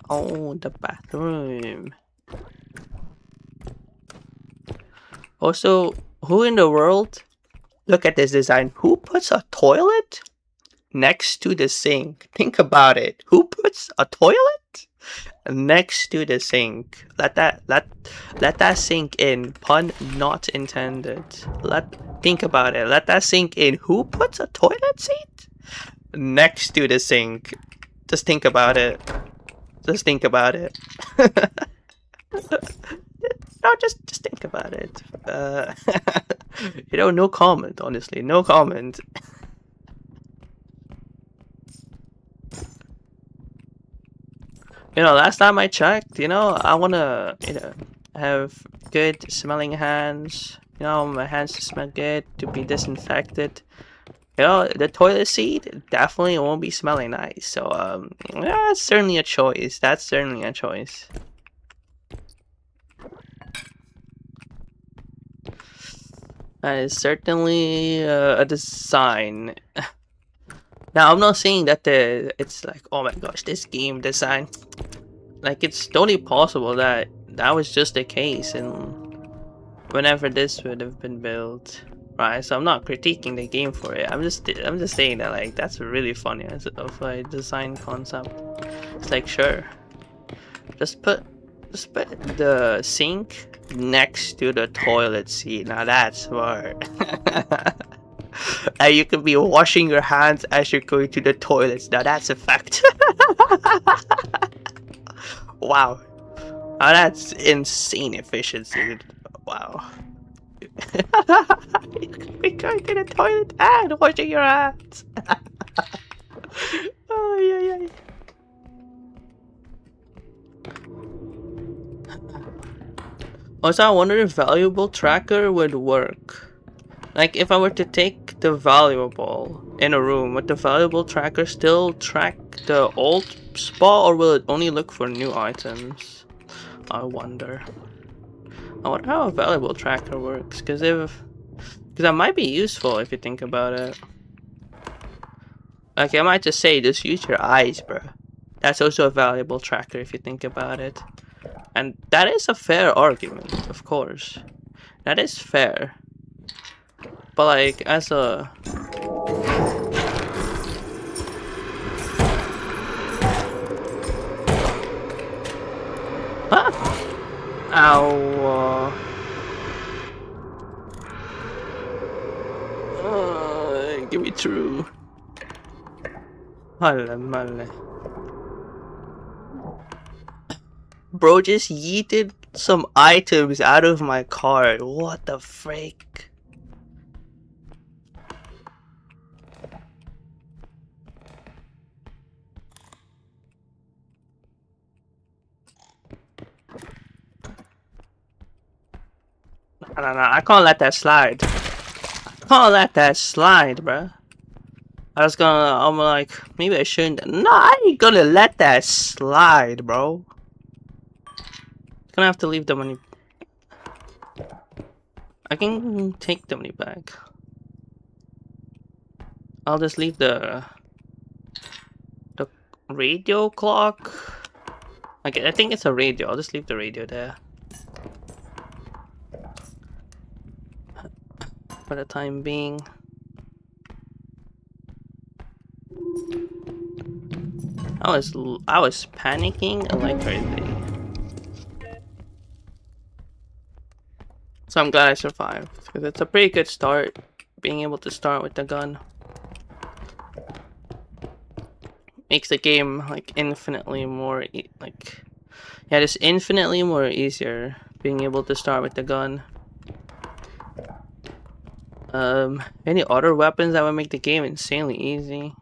Oh, the bathroom. Also, who in the world, look at this design, who puts a toilet next to the sink? Think about it. Who puts a toilet next to the sink? Let that sink in. Pun not intended. Think about it. Let that sink in. Who puts a toilet seat next to the sink? Just think about it. Just think about it. No, just think about it. You know, no comment, honestly. No comment. You know, last time I checked, you know, I wanna, you know, have good smelling hands. You know, my hands to smell good, to be disinfected. You know, the toilet seat definitely won't be smelling nice. So, yeah, that's certainly a choice. That's certainly a choice. That is certainly a design. Now, I'm not saying that it's like, oh my gosh, this game design. Like, it's totally possible that that was just the case and whenever this would have been built, right? So I'm not critiquing the game for it. I'm just saying that like that's really funny as of a design concept. It's like sure, just put the sink next to the toilet seat. Now that's smart. And you could be washing your hands as you're going to the toilets. Now that's a fact. Wow. Oh, that's insane efficiency. Wow. You could be going to the toilet and washing your hands. Oh, yeah, yeah. Also, I wonder if valuable tracker would work. Like, if I were to take the valuable in a room, would the valuable tracker still track the old spot, or will it only look for new items? I wonder. I wonder how a valuable tracker works, because that might be useful if you think about it. Like, I might just say, just use your eyes, bro. That's also a valuable tracker if you think about it. And that is a fair argument, of course. That is fair. But like, as a... Huh? Ow. Give me true. Holla moly. Bro just yeeted some items out of my car. What the frick? No, I can't let that slide. I can't let that slide, bruh. I'm like, maybe I shouldn't. No, I ain't gonna let that slide, bro. Gonna have to leave the money. I can take the money back. I'll just leave the radio clock. Okay, I think it's a radio. I'll just leave the radio there. For the time being. I was panicking like crazy. So I'm glad I survived, because it's a pretty good start, being able to start with the gun. Makes the game like infinitely more yeah, just infinitely more easier being able to start with the gun. Any other weapons that would make the game insanely easy?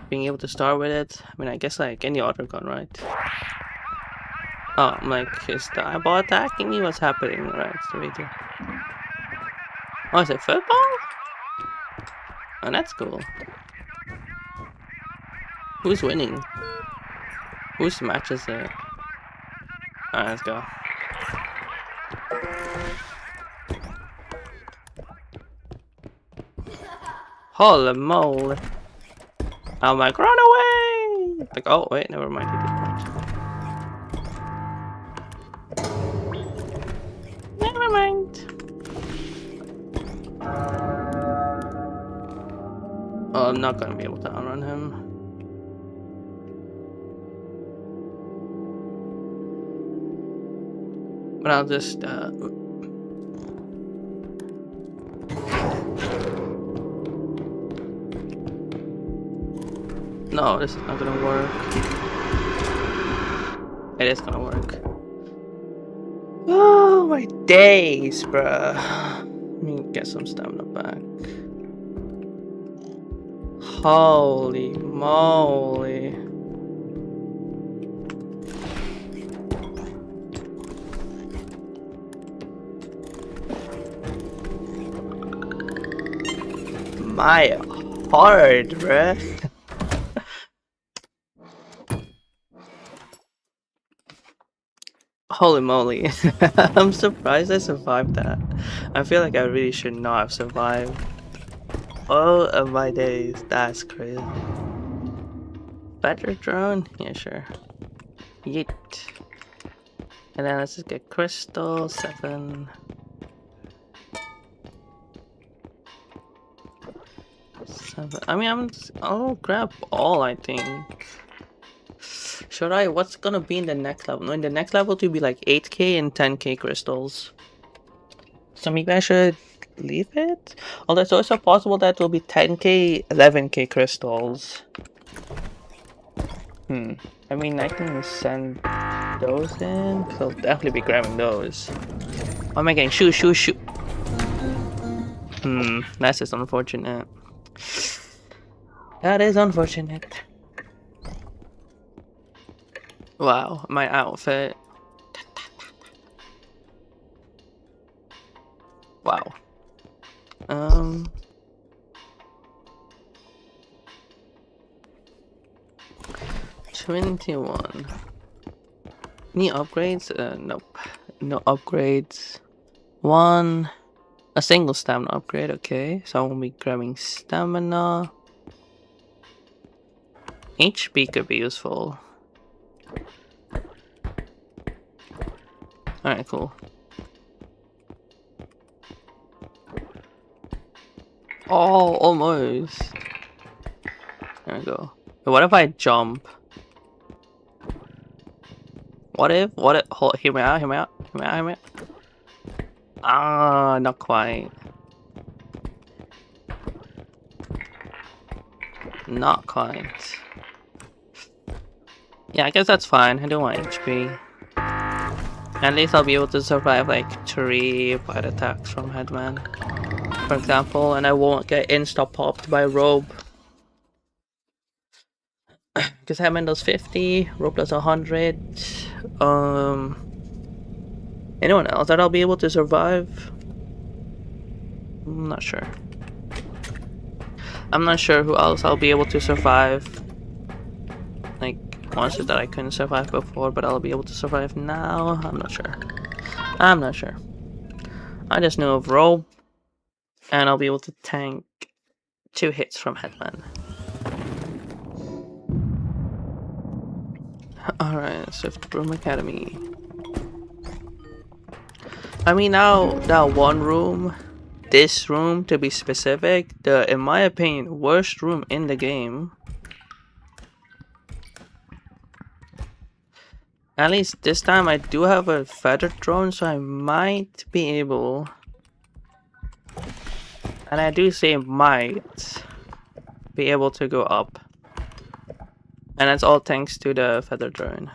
Being able to start with it. I mean, I guess like any other gun, right? Oh, I'm like, is the eyeball attacking me? What's happening? Right, it's the radio. Oh, is it football? Oh, that's cool. Who's winning? Whose match is it? Alright, let's go. Holy moly. I'm like, run away! Like, oh, wait, never mind. He did. Never mind. Oh, I'm not gonna be able to outrun him. But I'll just, no, this is not gonna work. It is gonna work. Oh, my days, bruh. Let me get some stamina back. Holy moly. my heart, bruh. Holy moly. I'm surprised I survived that. I feel like I really should not have survived. All of my days. That's crazy. Better drone? Yeah, sure. Yeet. And then let's just get crystal, 7. 7. I mean, I'll grab all, I think. Should I? What's gonna be in the next level? No, in the next level to be like 8k and 10k crystals. So maybe I should leave it? Although it's also possible that it will be 10k, 11k crystals. I mean, I can send those in, so I'll definitely be grabbing those. What am I getting? Shoot, shoot, shoot. That's just unfortunate. That is unfortunate. Wow, my outfit. Wow. 21. Any upgrades? Nope. No upgrades. A single stamina upgrade, okay. So I won't be grabbing stamina. HP could be useful. Alright, cool. Oh, almost. There we go. What if I jump? What if? Hold, hear me out, hear me out, hear me out, hear me out. Ah, not quite. Not quite. Yeah, I guess that's fine. I don't want HP. At least I'll be able to survive like 3 bite attacks from Headman, for example, and I won't get insta-popped by Robe. Because Headman does 50, Robe does 100. Anyone else that I'll be able to survive? I'm not sure. I'm not sure who else I'll be able to survive. Like, monsters that I couldn't survive before, but I'll be able to survive now. I'm not sure. I'm not sure. I just know of Robe, and I'll be able to tank 2 hits from Headman. Alright, Swift Room Academy. I mean, now that one room, this room to be specific, the, in my opinion, worst room in the game. At least this time I do have a feather drone, so I might be able, and I do say might be able to go up. And that's all thanks to the feather drone.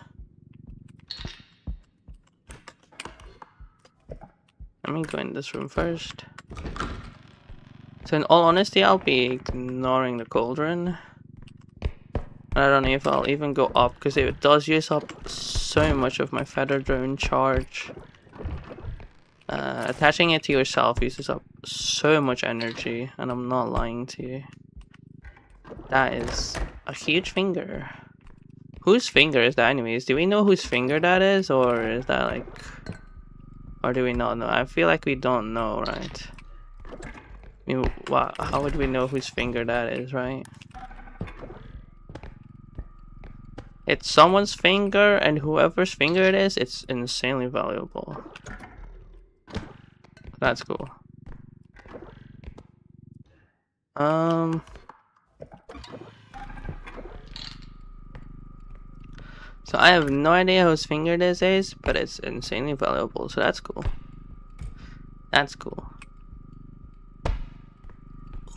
Let me go in this room first. So in all honesty, I'll be ignoring the cauldron. I don't know if I'll even go up, because it does use up so much of my feather drone charge. Attaching it to yourself uses up so much energy, and I'm not lying to you. That is a huge finger. Whose finger is that anyways? Do we know whose finger that is, or is that like... Or do we not know? I feel like we don't know, right? I mean, how would we know whose finger that is, right? It's someone's finger, and whoever's finger it is, it's insanely valuable. That's cool. So I have no idea whose finger this is, but it's insanely valuable, so that's cool. That's cool.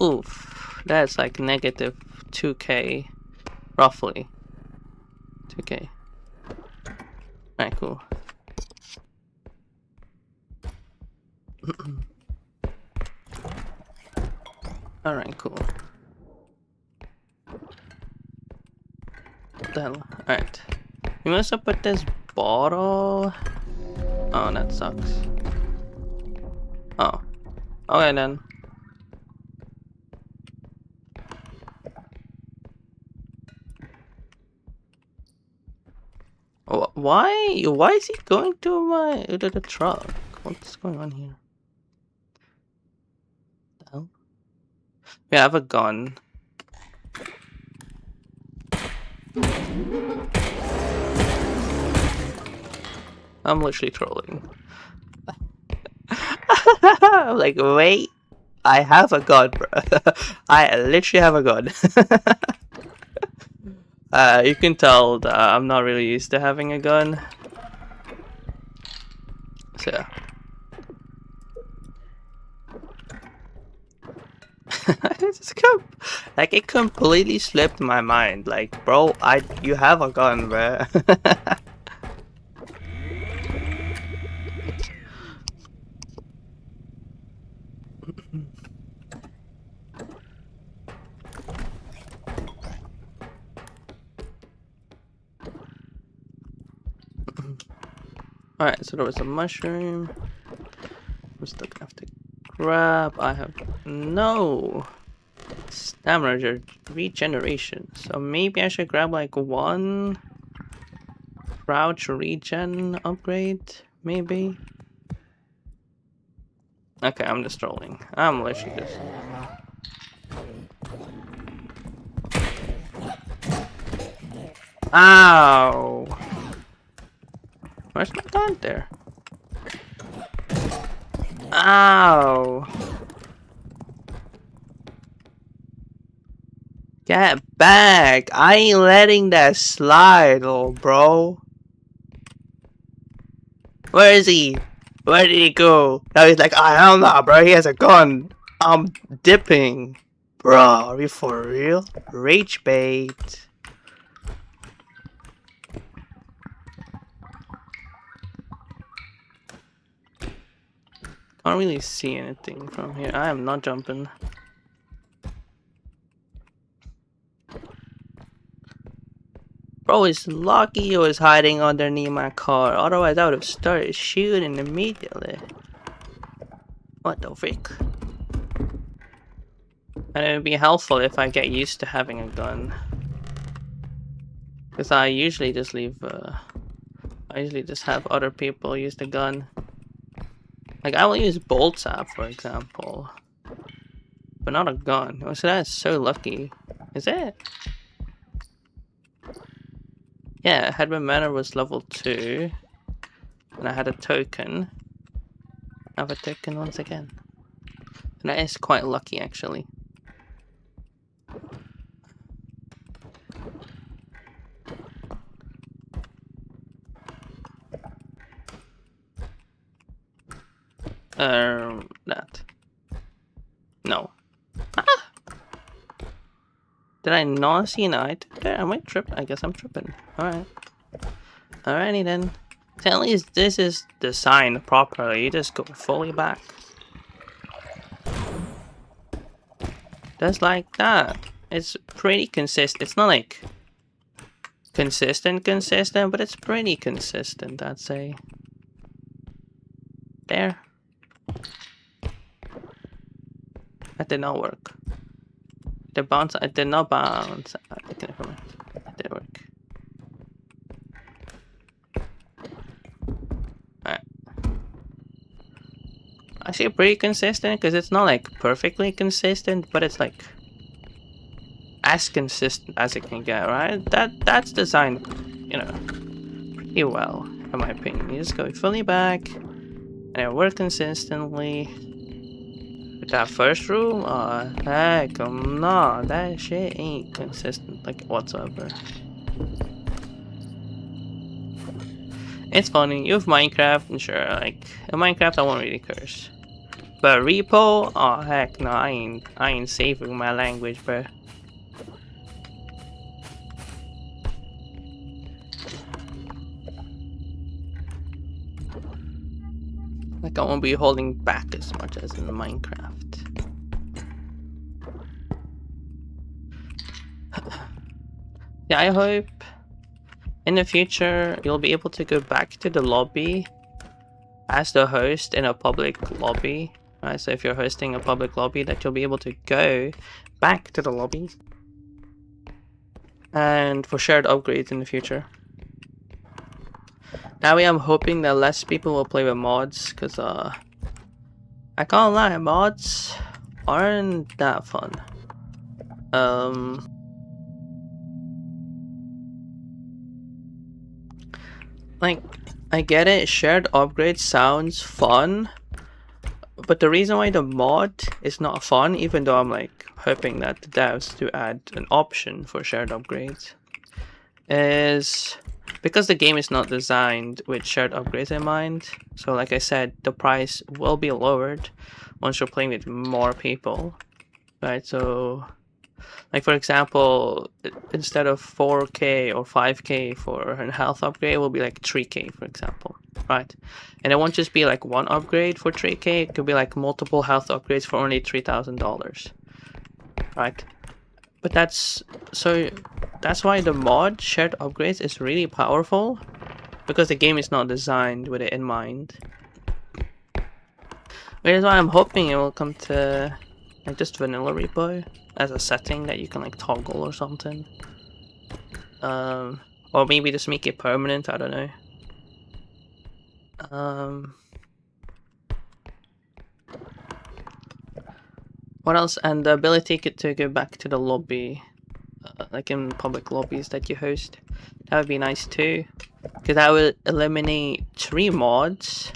Oof, that's like negative 2k, roughly. 2k. Alright, cool. Alright, cool. What the hell? Alright. We must have put this bottle. Oh, that sucks. Oh. Okay then. Why is he going to the truck? What's going on here? The hell? We have a gun. I'm literally trolling. I'm like, wait, I have a gun, bro. I literally have a gun. You can tell that I'm not really used to having a gun. So yeah. Like it completely slipped my mind. Like, bro, you have a gun, bro. Alright, so there was a mushroom. I'm still gonna have to grab. I have no stamina regeneration. So maybe I should grab like one crouch regen upgrade, maybe. Okay, I'm just trolling. I'm literally just. Ow! Where's my gun there? Ow! Get back! I ain't letting that slide, little bro. Where is he? Where did he go? Now he's like, oh, hell no, bro. He has a gun. I'm dipping. Bro, are you for real? Rage bait. Can't really see anything from here. I am not jumping. Bro is lucky he was hiding underneath my car. Otherwise, I would have started shooting immediately. What the frick? And it would be helpful if I get used to having a gun. Because I usually just leave, I usually just have other people use the gun. Like, I will use bolt sap, for example. But not a gun. Oh, so that's so lucky. Is it? Yeah, Headman Manor was level 2. And I had a token. I have a token once again. And that is quite lucky, actually. That. No. Ah! Did I not see an item there? Am I tripping? I guess I'm tripping. Alright. Alrighty then. So at least this is designed properly. You just go fully back. Just like that. It's pretty consistent. It's not like consistent, but it's pretty consistent, I'd say. There. That did not work. The bounce, I did not bounce. Okay, never mind. It did work. Alright. Actually pretty consistent, because it's not like perfectly consistent, but it's like as consistent as it can get, right? That's designed, you know, pretty well, in my opinion. You just go fully back, and it works consistently. With that first room, oh heck no, that shit ain't consistent like whatsoever. It's funny, you have Minecraft, and sure, like in Minecraft I won't really curse. But repo, oh heck no, I ain't saving my language, bro. Like I won't be holding back as much as in Minecraft. Yeah, I hope in the future you'll be able to go back to the lobby as the host in a public lobby. Right, so if you're hosting a public lobby, that you'll be able to go back to the lobby and for shared upgrades in the future. That way I'm hoping that less people will play with mods, because I can't lie, mods aren't that fun. Like, I get it, shared upgrades sounds fun, but the reason why the mod is not fun, even though I'm like hoping that the devs to add an option for shared upgrades, is because the game is not designed with shared upgrades in mind. So like I said, the price will be lowered once you're playing with more people, right? So like for example, instead of 4K or 5K for a health upgrade, it will be like 3K, for example, right? And it won't just be like one upgrade for 3K, it could be like multiple health upgrades for only $3,000, right? But that's why the mod shared upgrades is really powerful, because the game is not designed with it in mind. Which is why I'm hoping it will come to like just vanilla repo as a setting that you can like toggle or something. Or maybe just make it permanent, I don't know. What else? And the ability to go back to the lobby, like in public lobbies that you host. That would be nice too, because that would eliminate 3 mods.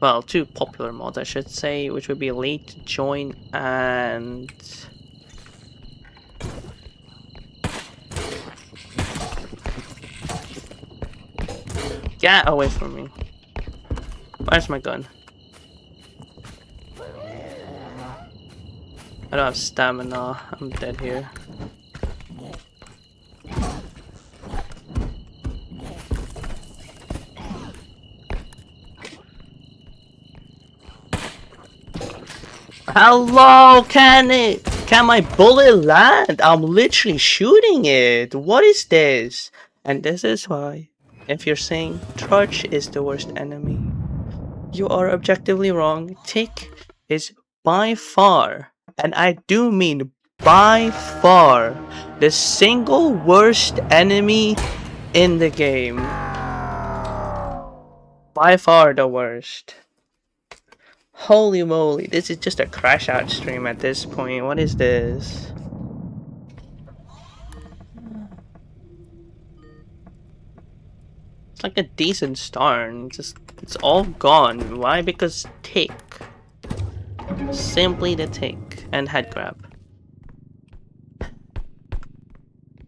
Well, 2 popular mods, I should say, which would be late join and get away from me. Where's my gun? I don't have stamina. I'm dead here. Hello, can my bullet land? I'm literally shooting it. What is this? And this is why, if you're saying Trudge is the worst enemy, you are objectively wrong. Tick is by far, and I do mean by far, the single worst enemy in the game. By far the worst. Holy moly, this is just a crash out stream at this point. What is this? It's like a decent start, and it's all gone. Why? Because Tick. Simply the Tick and head grab.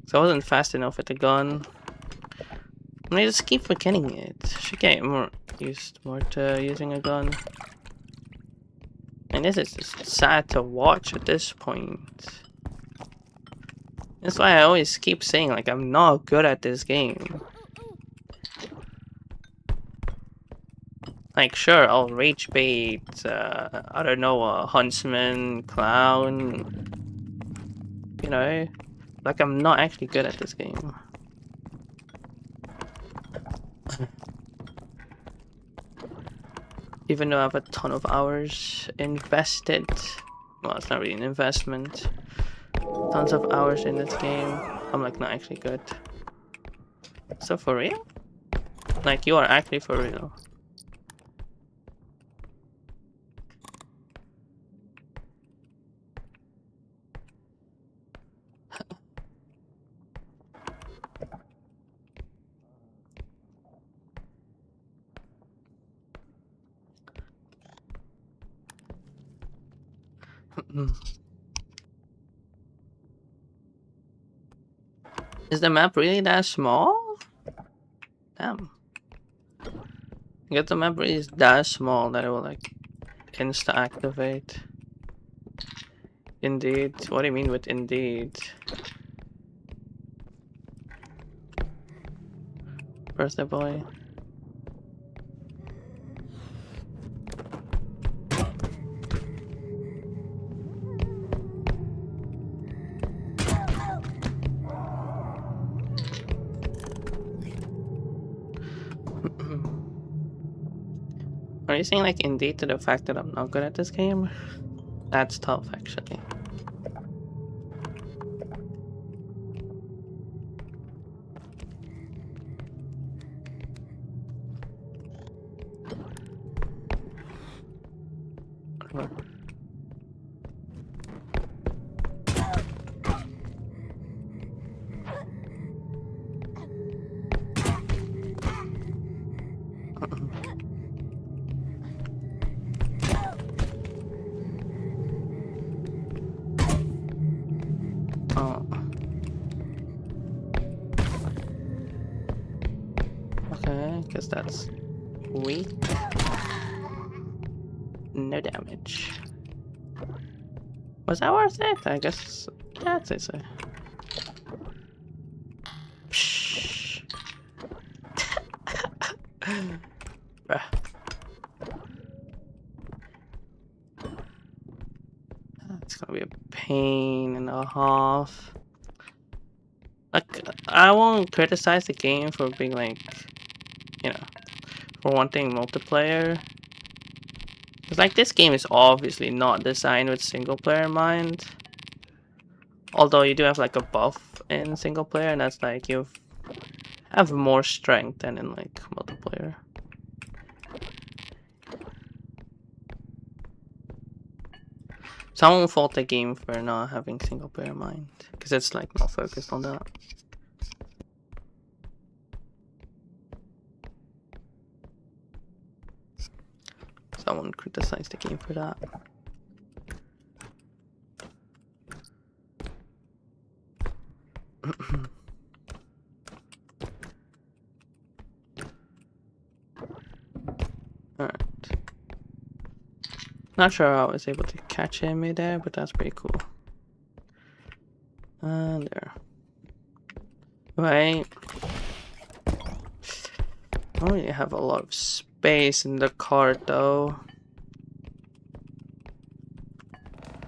So I wasn't fast enough with the gun. And I just keep forgetting it. Should get more used to using a gun. And this is just sad to watch at this point. That's why I always keep saying like I'm not good at this game. Like sure, I'll rage bait, I don't know, a huntsman, clown, you know? Like I'm not actually good at this game. Even though I have a ton of hours invested. Well, it's not really an investment. Tons of hours in this game. I'm like not actually good. So for real? Like you are actually for real. Is the map really that small? Damn. I guess the map really is that small that it will like insta activate. Indeed. What do you mean with indeed? Birthday boy. Are you saying like indeed to the fact that I'm not good at this game? That's tough actually. Oh. Okay, guess that's weak. No damage. Was that worth it? I guess. Yeah, I'd say so. Psh. Bruh. It's gonna be a pain and a half. Like, I won't criticize the game for being like, you know, for wanting multiplayer. Because like this game is obviously not designed with single player in mind. Although you do have like a buff in single player, and that's like you have more strength than in like multiplayer. So I won't fault the game for not having single player in mind, because it's like not focused on that. So I won't criticize the game for that. Alright. Not sure how I was able to catch him midair, but that's pretty cool. And there. Right. I don't really have a lot of space in the cart though.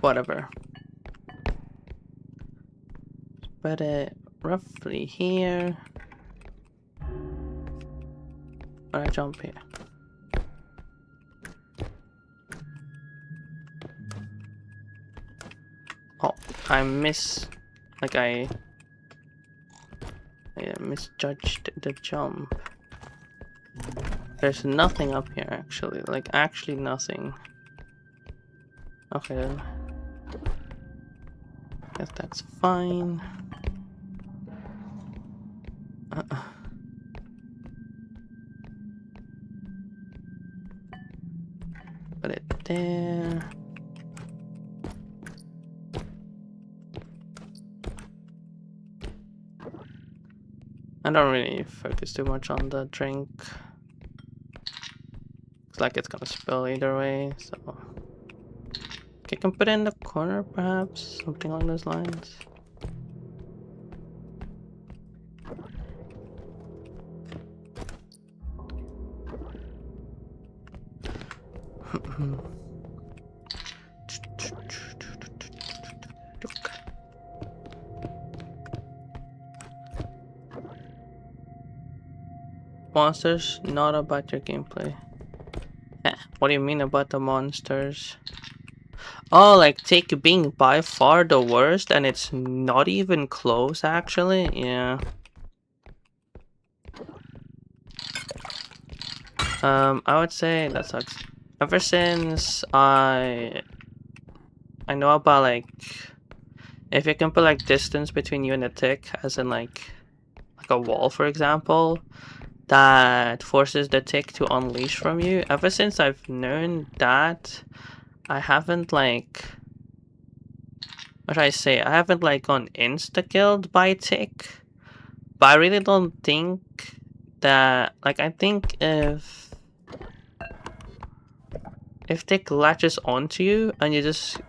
Whatever. Put it roughly here. Or I jump here. Oh, I misjudged the jump. There's nothing up here actually, like actually nothing. Okay then. Guess that's fine. Put it there. I don't really focus too much on the drink. Looks like it's gonna spill either way, so okay, can put it in the corner perhaps, something along those lines. Monsters, not about your gameplay. Eh, what do you mean about the monsters? Oh, like Tick being by far the worst, and it's not even close actually? Yeah. I would say that sucks. Ever since I know about like, if you can put like distance between you and the Tick, as in like a wall for example, that forces the Tick to unleash from you. Ever since I've known that, I haven't like, what should I say? I haven't like gone insta-killed by Tick, but I really don't think that, like, I think if Tick latches onto you and you just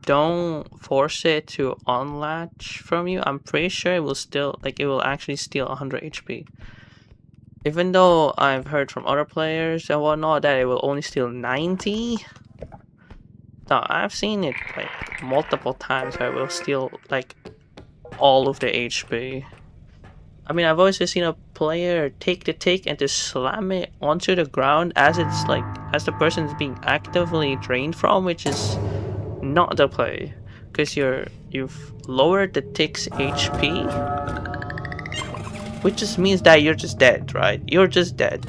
don't force it to unlatch from you, I'm pretty sure it will still, like, it will actually steal 100 HP. Even though I've heard from other players and whatnot that it will only steal 90. No, I've seen it like multiple times where it will steal like all of the HP. I mean, I've always just seen a player take the Tick and just slam it onto the ground as it's like, as the person is being actively drained from, which is not the play. Because you've lowered the Tick's HP, which just means that you're just dead, right? You're just dead.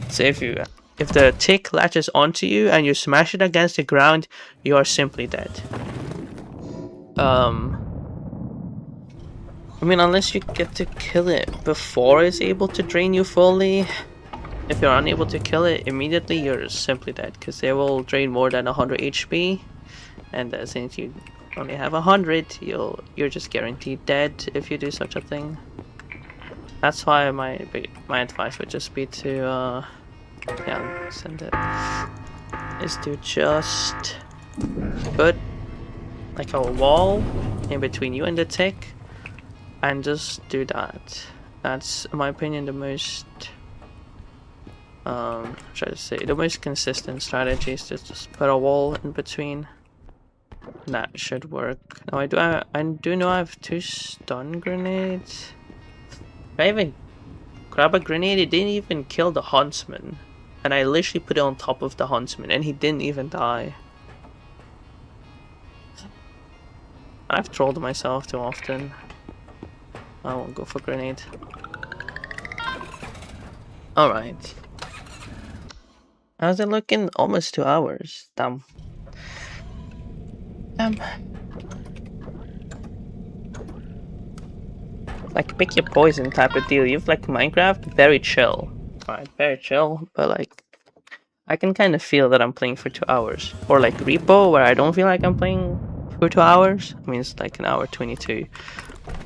So if you if the tick latches onto you and you smash it against the ground, you are simply dead. I mean, unless you get to kill it before it's able to drain you fully. If you're unable to kill it immediately, you're simply dead, because they will drain more than 100 HP, and since you only have 100, you're just guaranteed dead if you do such a thing. That's why my advice would just be to yeah, send it. Is to just put like a wall in between you and the tick, and just do that. That's, in my opinion, the most try to say the most consistent strategy is to just put a wall in between. That should work. Now I do know I have 2 stun grenades. I even grab a grenade, it didn't even kill the huntsman. And I literally put it on top of the huntsman and he didn't even die. I've trolled myself too often. I won't go for grenade. Alright. How's it looking? Almost 2 hours. Damn. Like, pick your poison type of deal. You've like Minecraft, very chill. Alright, very chill, but like, I can kind of feel that I'm playing for 2 hours. Or like Repo, where I don't feel like I'm playing for 2 hours. I mean, it's like an hour 22.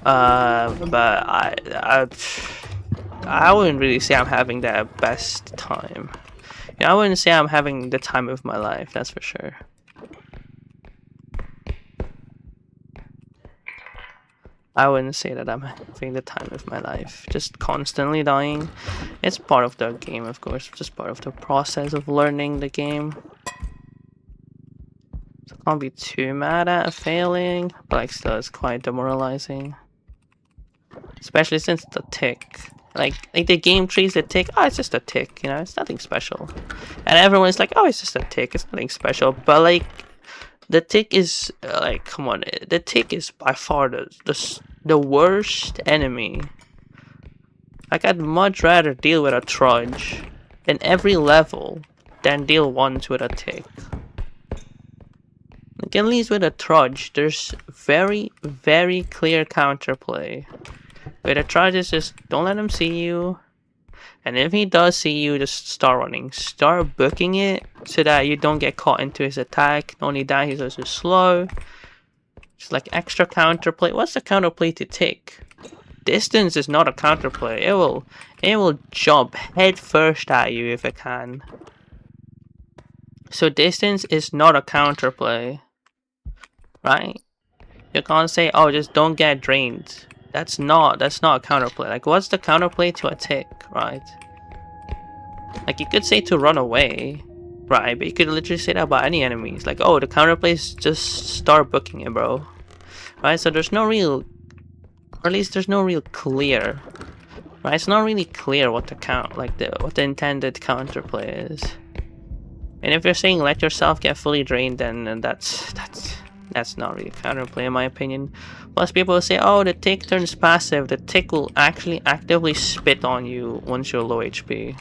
But I wouldn't really say I'm having the best time. You know, I wouldn't say I'm having the time of my life, that's for sure. I wouldn't say that I'm having the time of my life. Just constantly dying. It's part of the game, of course. Just part of the process of learning the game. So I can't be too mad at failing, but like still it's quite demoralizing. Especially since the tick. Like the game treats the tick, oh, it's just a tick, you know, it's nothing special. And everyone's like, oh, it's just a tick, it's nothing special. But like, the tick is like, come on, the tick is by far the worst enemy. Like, I'd much rather deal with a trudge in every level than deal once with a tick. Like, at least with a trudge, there's very, very clear counterplay. With a trudge, is just don't let him see you. And if he does see you, just start running. Start booking it so that you don't get caught into his attack. Not only that, he's also slow. Just like extra counterplay. What's the counterplay to tick? Distance is not a counterplay. It will jump head first at you if it can. So distance is not a counterplay. Right? You can't say, oh, just don't get drained. That's not a counterplay. Like, what's the counterplay to a tick, right? Like, you could say to run away, right? But you could literally say that about any enemies. Like, oh, the counterplay is just start booking it, bro. Right? So there's no real, or at least there's no real clear, right? It's not really clear what the what the intended counterplay is. And if you're saying let yourself get fully drained, then that's not really counterplay in my opinion. Plus people will say, oh, the tick turns passive. The tick will actually actively spit on you once you're low HP.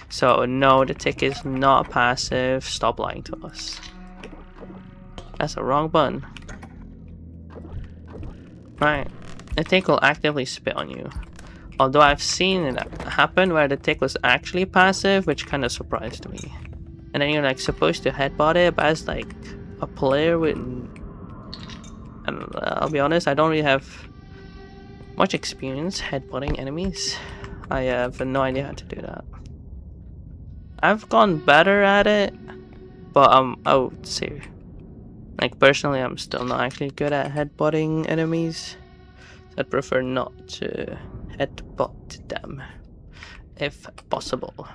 So no, the tick is not passive. Stop lying to us. That's a wrong button. Right. The tick will actively spit on you. Although I've seen it happen where the tick was actually passive, which kind of surprised me. And then you're like supposed to headbutt it, but as like a player with, and I'll be honest, I don't really have much experience headbutting enemies. I have no idea how to do that. I've gone better at it, but I would say, like personally, I'm still not actually good at headbutting enemies. I'd prefer not to headbutt them, if possible.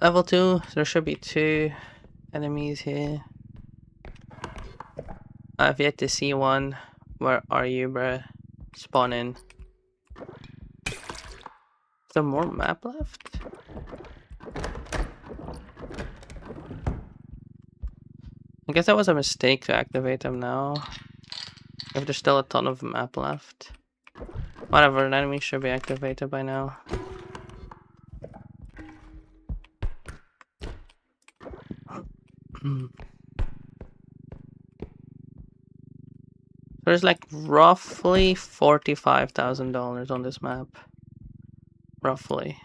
Level 2, there should be 2 enemies here. I've yet to see one. Where are you, bruh? Spawn in. Is there more map left? I guess that was a mistake to activate them now. If there's still a ton of map left. Whatever, an enemy should be activated by now. There's like roughly $45,000 on this map. Roughly.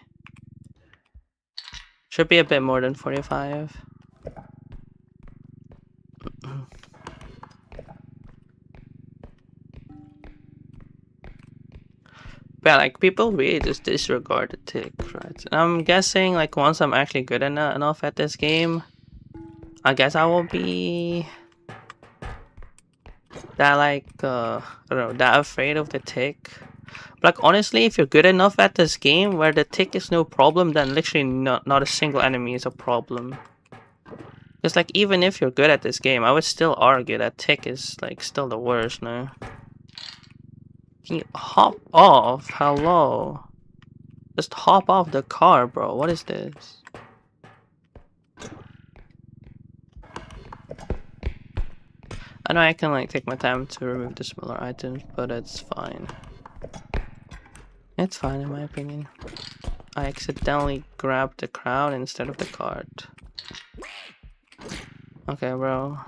Should be a bit more than 45. But like people really just disregard the tick, right? And I'm guessing like once I'm actually good enough at this game, I guess I will be that like I don't know, that afraid of the tick. But like honestly, if you're good enough at this game where the tick is no problem, then literally not a single enemy is a problem. Because like even if you're good at this game, I would still argue that tick is like still the worst, no? Can you hop off? Hello? Just hop off the car, bro. What is this? I know I can like take my time to remove the smaller items, but it's fine. It's fine in my opinion. I accidentally grabbed the crown instead of the cart. Okay, bro.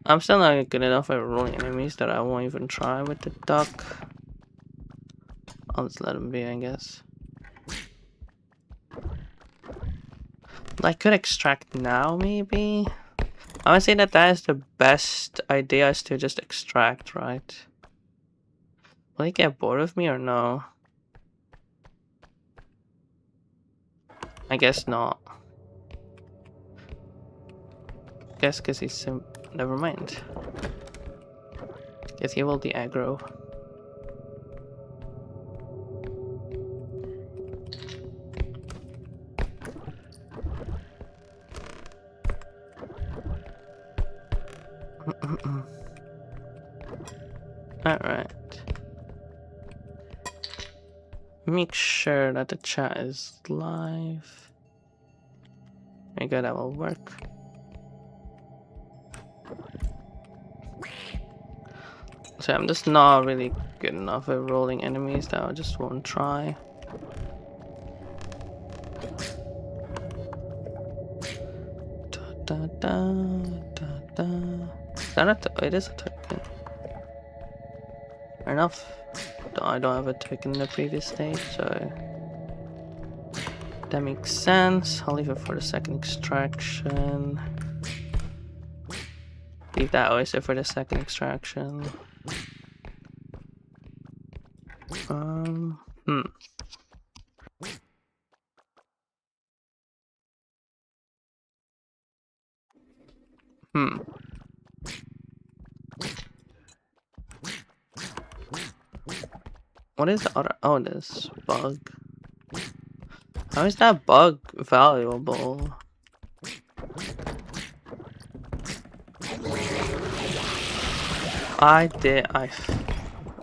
I'm still not good enough at rolling enemies that I won't even try with the duck. I'll just let him be, I guess. I could extract now, maybe? I would say that is the best idea, is to just extract, right? Will he get bored of me or no? I guess not. Guess because he's never mind. Guess he will be aggro. Alright. Make sure that the chat is live. Maybe that will work. So I'm just not really good enough at rolling enemies that I just won't try. Da, da, da, da. Is that it is a token. Fair enough. I don't have a token in the previous stage, so that makes sense. I'll leave it for the second extraction. Leave that oyster for the second extraction. What is the other? Oh, this bug. How is that bug valuable?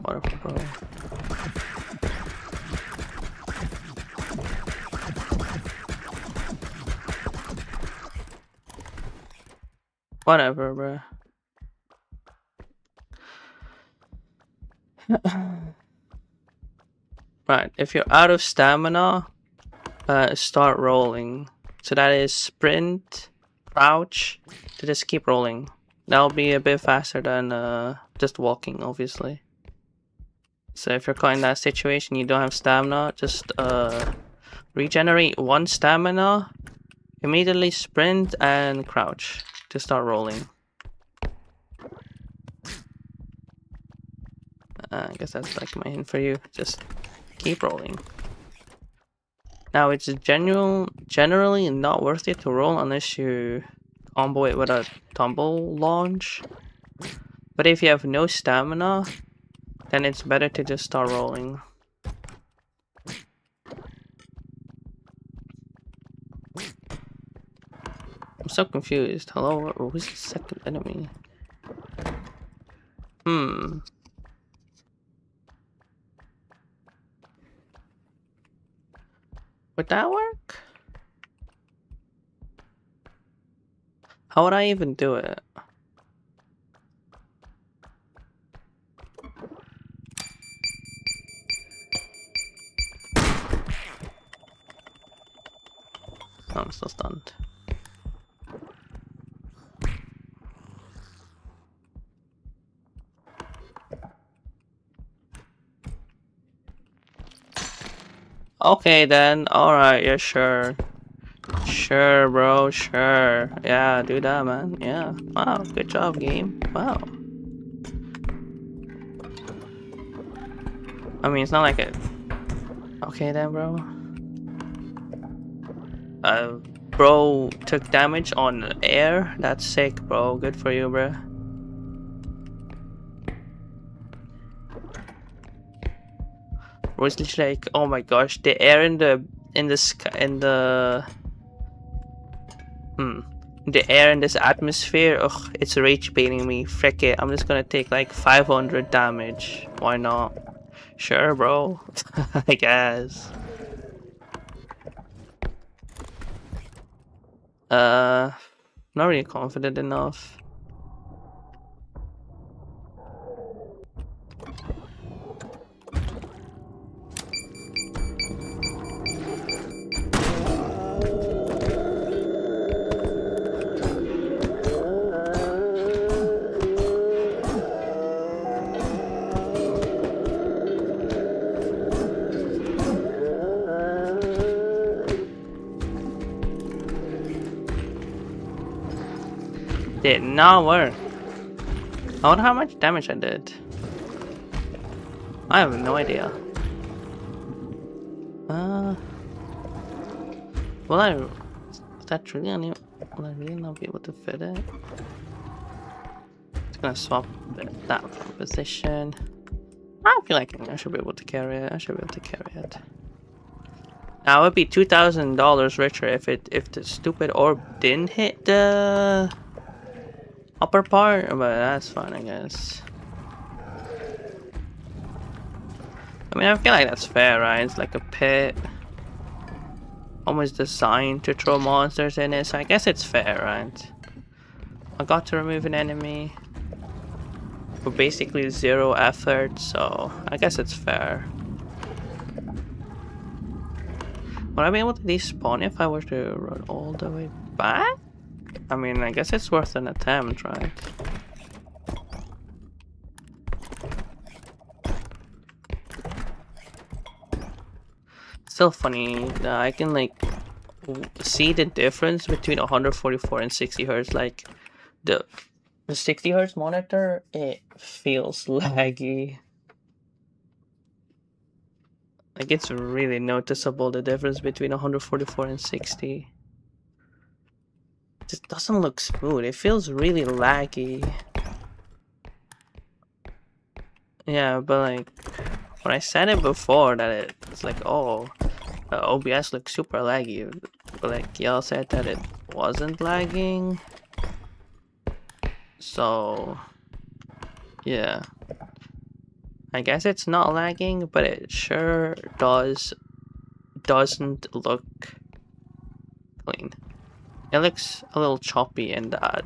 Whatever, bro. Whatever, bro. Right, if you're out of stamina, start rolling. So that is sprint, crouch, to just keep rolling. That'll be a bit faster than just walking, obviously. So if you're caught in that situation, you don't have stamina, just regenerate 1 stamina, immediately sprint and crouch to start rolling. I guess that's like my hint for you. Just keep rolling. Now it's generally not worth it to roll unless you combo it with a tumble launch. But if you have no stamina, then it's better to just start rolling. I'm so confused. Hello, who's the second enemy? Would that work? How would I even do it? Oh, I'm still stunned. Okay then, alright, yeah, sure. Sure, bro, sure. Yeah, do that, man. Yeah. Wow, good job, game. Wow. I mean, it's not like it. Okay then, bro. Uh, bro took damage on air. That's sick, bro. Good for you, bro. Bro, it's literally like, oh my gosh, the air in the sky the air in this atmosphere. Ugh, it's rage baiting me. Frick it. I'm just gonna take like 500 damage. Why not? Sure, bro. I guess. Not really confident enough. Did not work. I wonder how much damage I did. I have no idea. Will I? Is that really only? Will I really not be able to fit it? Just gonna swap that from position. I feel like I should be able to carry it. I should be able to carry it. Now I would be $2,000 richer if the stupid orb didn't hit the upper part, but that's fine, I guess. I mean, I feel like that's fair, right? It's like a pit, almost designed to throw monsters in it, so I guess it's fair, right? I got to remove an enemy for basically 0 effort, so I guess it's fair. Would I be able to despawn if I were to run all the way back? I mean, I guess it's worth an attempt, right? Still funny that I can like see the difference between 144 and 60 hertz. Like the 60 hertz monitor, it feels laggy. Like it's really noticeable, the difference between 144 and 60. It just doesn't look smooth. It feels really laggy. Yeah, but like when I said it before that it's like, oh, OBS looks super laggy, but like y'all said that it wasn't lagging. So yeah, I guess it's not lagging, but it sure doesn't look clean. It looks a little choppy in that.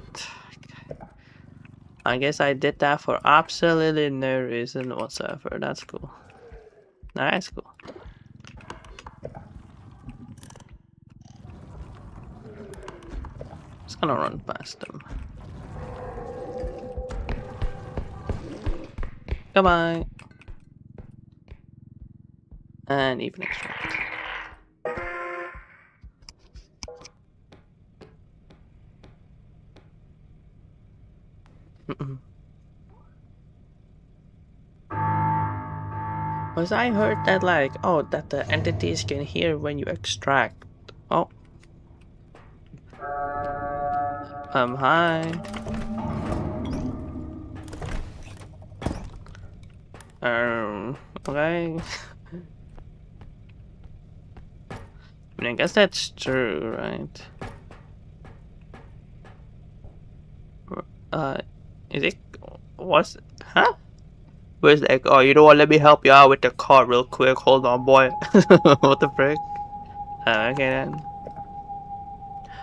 I guess I did that for absolutely no reason whatsoever. That's cool. That's cool. Just gonna run past them. Goodbye. And even extract. Was I heard that like, oh, that the entities can hear when you extract. Oh. Hi. Okay. I mean, I guess that's true, right? Is it? What's? Huh? Where's the oh, you know what? Let me help you out with the car real quick. Hold on, boy. What the frick? Okay then.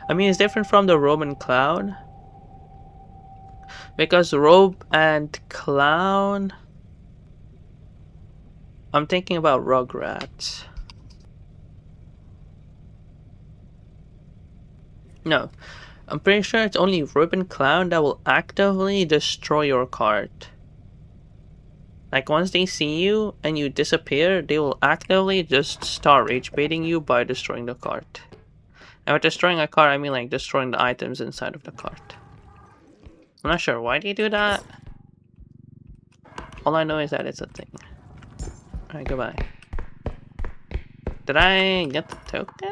I mean, it's different from the Roman clown. Because robe and clown. I'm thinking about Rugrats. No, I'm pretty sure it's only robe and clown that will actively destroy your cart. Like once they see you and you disappear, they will actively just start rage baiting you by destroying the cart. And with destroying a cart, I mean like destroying the items inside of the cart. I'm not sure why they do that. All I know is that it's a thing. Alright, goodbye. Did I get the token?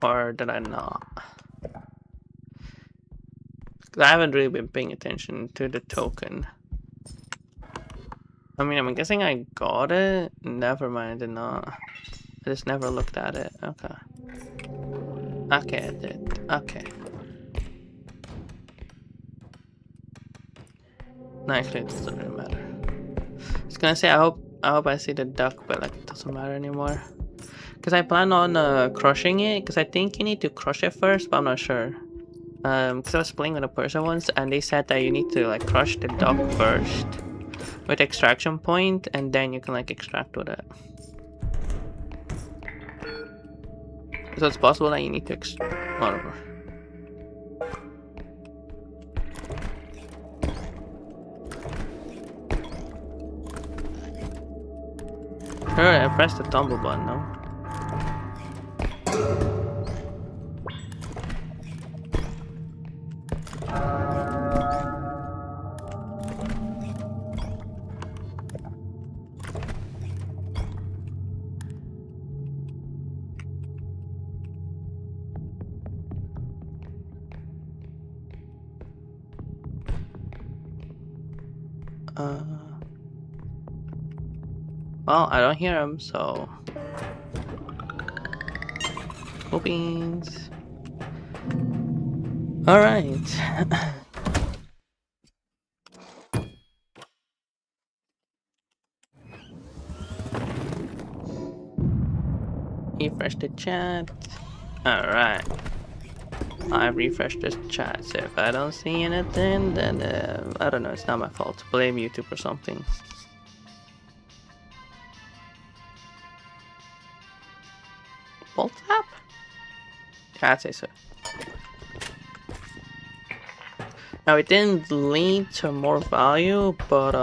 Or did I not? I haven't really been paying attention to the token. I mean, I'm guessing I got it. Never mind, I did not. I just never looked at it. Okay. Okay, I did. Okay. No, actually, it doesn't really matter. I was gonna say, I hope I see the duck, but like, it doesn't matter anymore. Because I plan on crushing it, because I think you need to crush it first, but I'm not sure. Because I was playing with a person once, and they said that you need to like crush the duck first with extraction point, and then you can like extract with it. So it's possible that you need to whatever. Sure, I pressed the tumble button, no? Well, I don't hear him, so... Cool beans. Alright. Refresh the chat. Alright. I refreshed this chat, so if I don't see anything, then I don't know, it's not my fault. Blame YouTube or something. Bolt tap? Yeah, I'd say so. Now it didn't lead to more value, but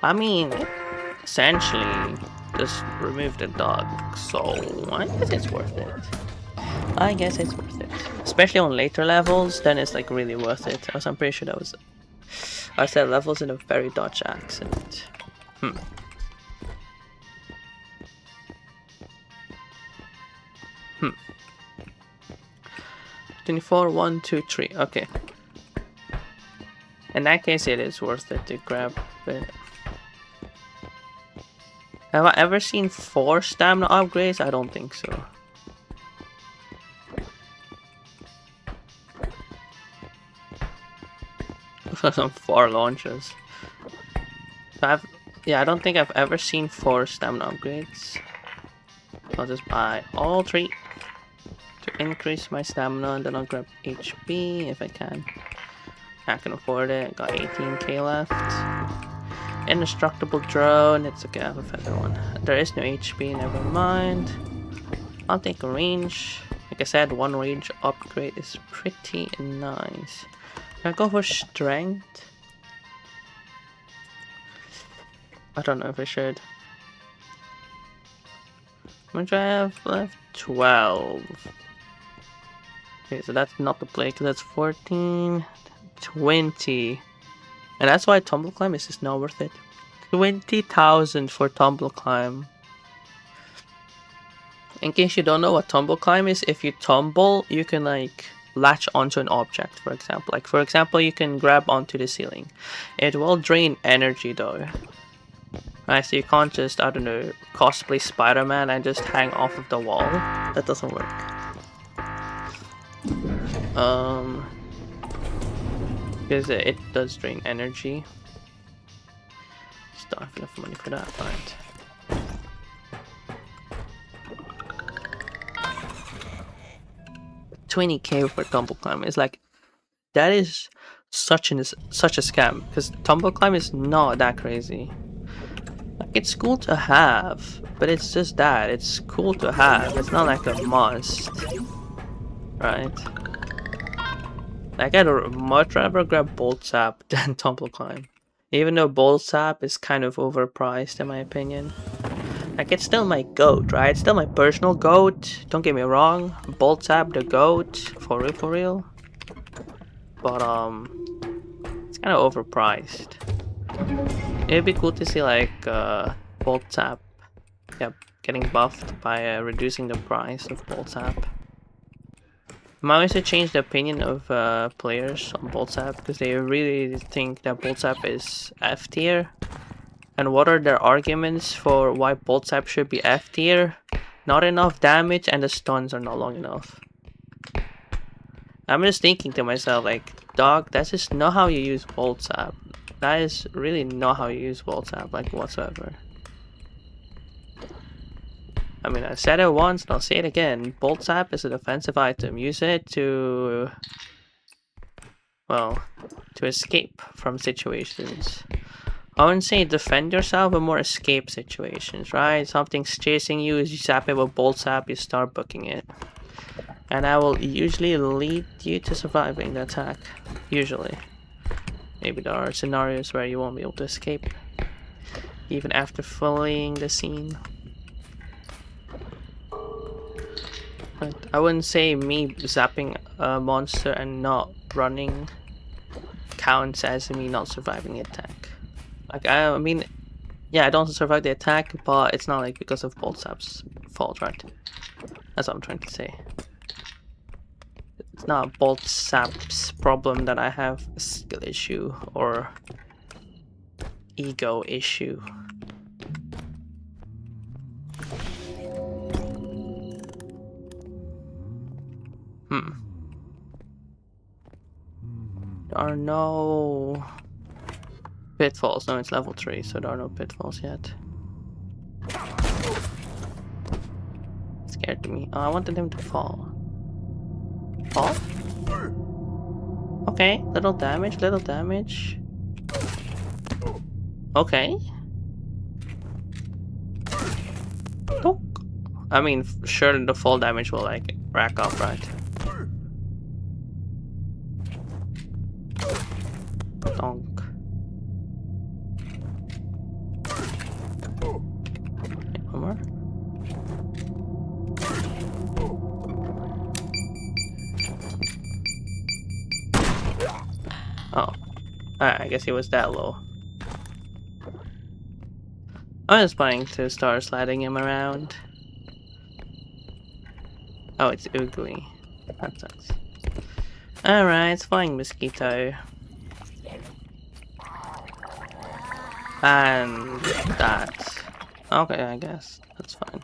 I mean, essentially just remove the dog, so I guess it's worth it. I guess it's worth it. Especially on later levels, then it's like really worth it. I'm pretty sure that was... I said levels in a very Dutch accent. 24, 1, 2, 3. Okay. In that case, it is worth it to grab it. Have I ever seen 4 stamina upgrades? I don't think so. Some 4 launches. Yeah, I don't think I've ever seen 4 stamina upgrades. I'll just buy all 3 to increase my stamina, and then I'll grab HP if I can. I can afford it. Got 18k left. Indestructible drone. It's okay, I have a feather one. There is no HP, never mind. I'll take a range. Like I said, 1 range upgrade is pretty nice. Can I go for strength? I don't know if I should. How much do I have left? 12. Okay, so that's not the play, because that's 14, 20. And that's why Tumble Climb is just not worth it. 20,000 for Tumble Climb. In case you don't know what Tumble Climb is, if you tumble, you can like latch onto an object, for example. Like for example, you can grab onto the ceiling. It will drain energy though. Right, so you can't just, I don't know, cosplay Spider-Man and just hang off of the wall. That doesn't work. Because it does drain energy. Just don't have enough money for that, right? $20k for Tumble Climb is like, that is such a scam, because Tumble Climb is not that crazy. Like, it's cool to have, but it's just that, it's cool to have, it's not like a must, right? Like, I'd much rather grab Bolt Sap than Tumble Climb. Even though Bolt Sap is kind of overpriced in my opinion. Like, it's still my goat, right? It's still my personal goat. Don't get me wrong. Bolt Sap the goat. For real, for real. But, it's kind of overpriced. It'd be cool to see, like, Bolt Sap, yep, getting buffed by reducing the price of Bolt Sap. I'm always to change the opinion of players on Bolt Sap because they really think that Bolt Sap is F tier. And what are their arguments for why Bolt Sap should be F tier? Not enough damage and the stuns are not long enough. I'm just thinking to myself, like, dog, that's just not how you use Bolt Sap. That is really not how you use Bolt Sap, like, whatsoever. I mean, I said it once and I'll say it again. Bolt Sap is a defensive item. Use it to, well, to escape from situations. I wouldn't say defend yourself, but more escape situations, right? Something's chasing you, you zap it with Bolt Sap, you start booking it. And that will usually lead you to surviving the attack. Usually. Maybe there are scenarios where you won't be able to escape. Even after fleeing the scene. But I wouldn't say me zapping a monster and not running counts as me not surviving the attack. Like, I mean, yeah, I don't survive the attack, but it's not like because of Bolt Sap's fault, right? That's what I'm trying to say. It's not Bolt Sap's problem that I have a skill issue or ego issue. There are no pitfalls. No, it's level 3, so there are no pitfalls yet. Scared me. Oh, I wanted him to fall. Fall? Okay, little damage, little damage. Okay. Donk. I mean, sure, the fall damage will, like, rack up, right? Donk. Okay, one more. Oh. Alright, I guess he was that low. I was planning to start sliding him around. Oh, it's Oogly. That sucks. Alright, it's flying mosquito. And that. Okay, I guess. That's fine.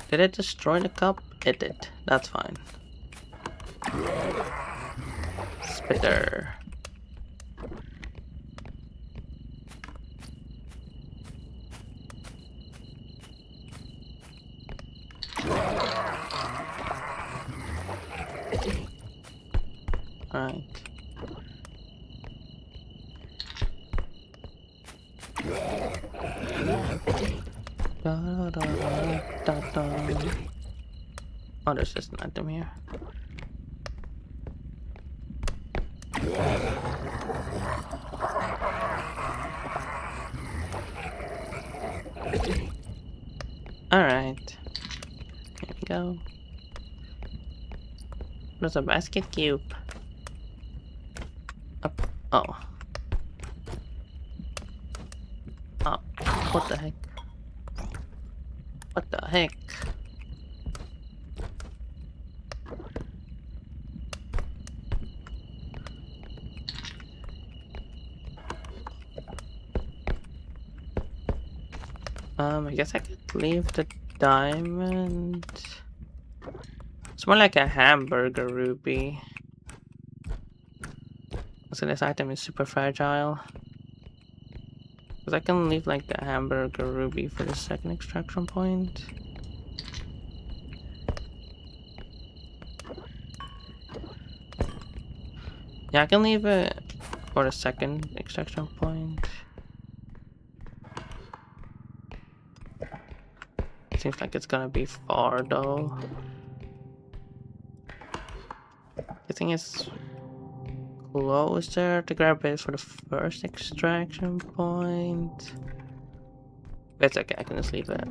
Did it destroy the cup? It did. That's fine. Spitter. Alright. Oh, there's just an item here. Alright. Here we go. There's a basket cube. Up. Oh. Oh. What the heck? What the heck? I guess I could leave the diamond. It's more like a hamburger ruby. So this item is super fragile. Because I can leave like the hamburger ruby for the second extraction point. Yeah, I can leave it for the second extraction point. Seems like it's gonna be far though. I think it's closer to grab it for the first extraction point. It's okay, I can just leave it.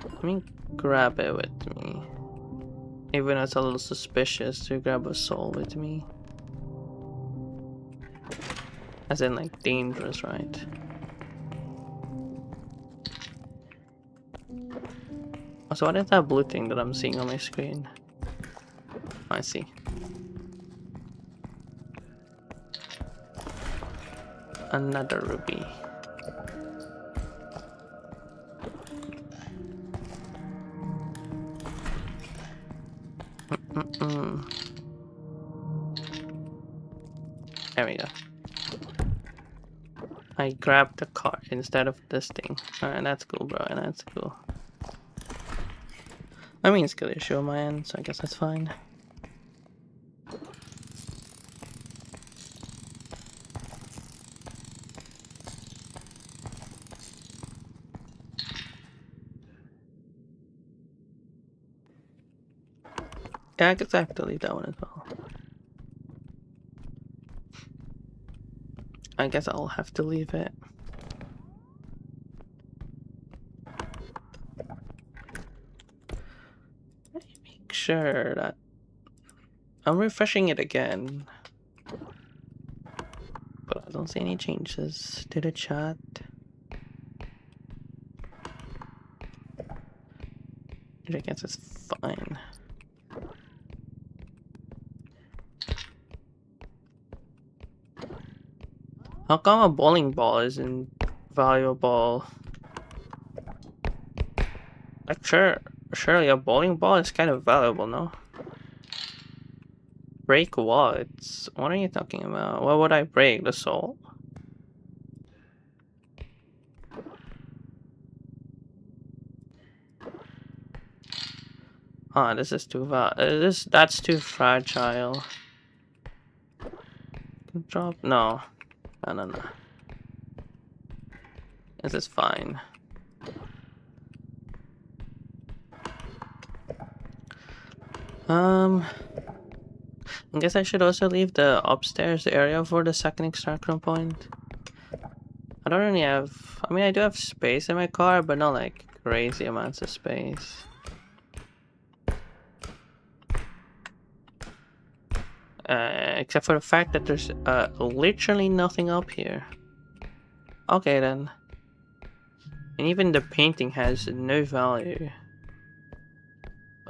Let me grab it with me. Even though it's a little suspicious to grab a soul with me. As in, like, dangerous, right? So what is that blue thing that I'm seeing on my screen? I see. Another ruby. There we go. I grabbed the card instead of this thing. Alright, that's cool, bro. That's cool. I mean, skill issue on my end, so I guess that's fine. Yeah, I guess I have to leave that one as well. I guess I'll have to leave it. Make sure that I'm refreshing it again. But I don't see any changes to the chat. Which I guess it's fine. How come a bowling ball isn't valuable? Like, surely a bowling ball is kind of valuable, no? Break what? What are you talking about? What would I break? The soul? Ah, this is too that's too fragile. Drop? No. No. This is fine. I guess I should also leave the upstairs area for the second extraction point. I don't really have... I mean, I do have space in my car, but not like crazy amounts of space. Except for the fact that there's literally nothing up here. Okay then. And even the painting has no value.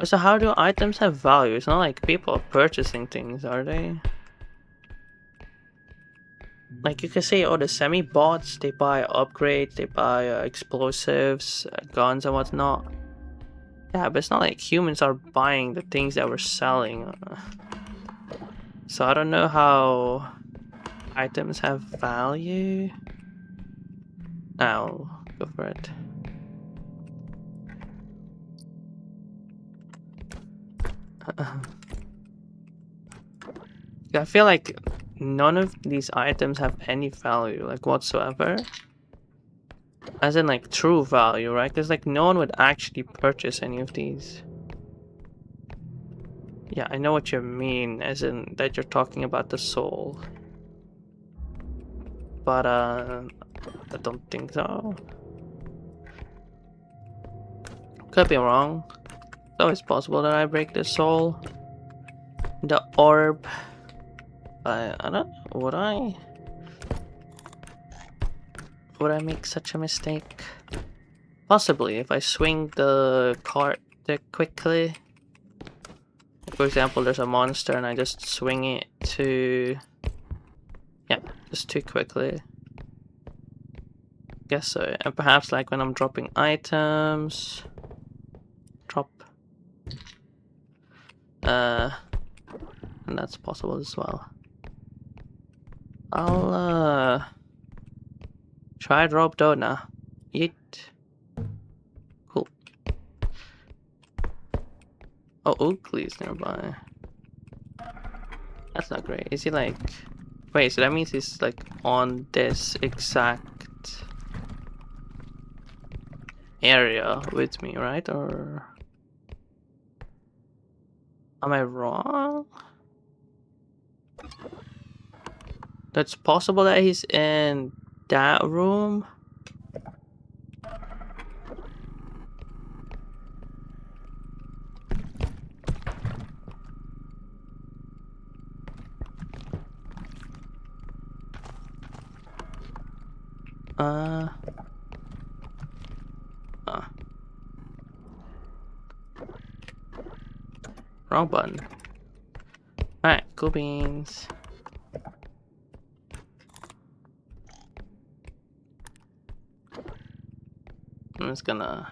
So how do items have value? It's not like people are purchasing things, are they? Like you can say, oh, the semi-bots, they buy upgrades, they buy explosives, guns and whatnot. Yeah, but it's not like humans are buying the things that we're selling. So I don't know how items have value. I'll go for it. I feel like none of these items have any value, like whatsoever. As in like true value, right? Because like no one would actually purchase any of these. Yeah, I know what you mean, as in that you're talking about the soul. But I don't think so. Could be wrong. It's always possible that I break the soul. The orb. I don't... Would I make such a mistake? Possibly, if I swing the cart quickly. For example, there's a monster and I just swing it to... Yeah, just too quickly. Guess so. And perhaps like when I'm dropping items... Drop. And that's possible as well. I'll try drop donut. Yeet. Cool. Oh, Oakley's nearby. That's not great. Is he like... Wait, so that means he's like on this exact area with me, right? Or... Am I wrong? That's possible that he's in that room. Uh. Wrong button. Alright, cool beans. I'm just gonna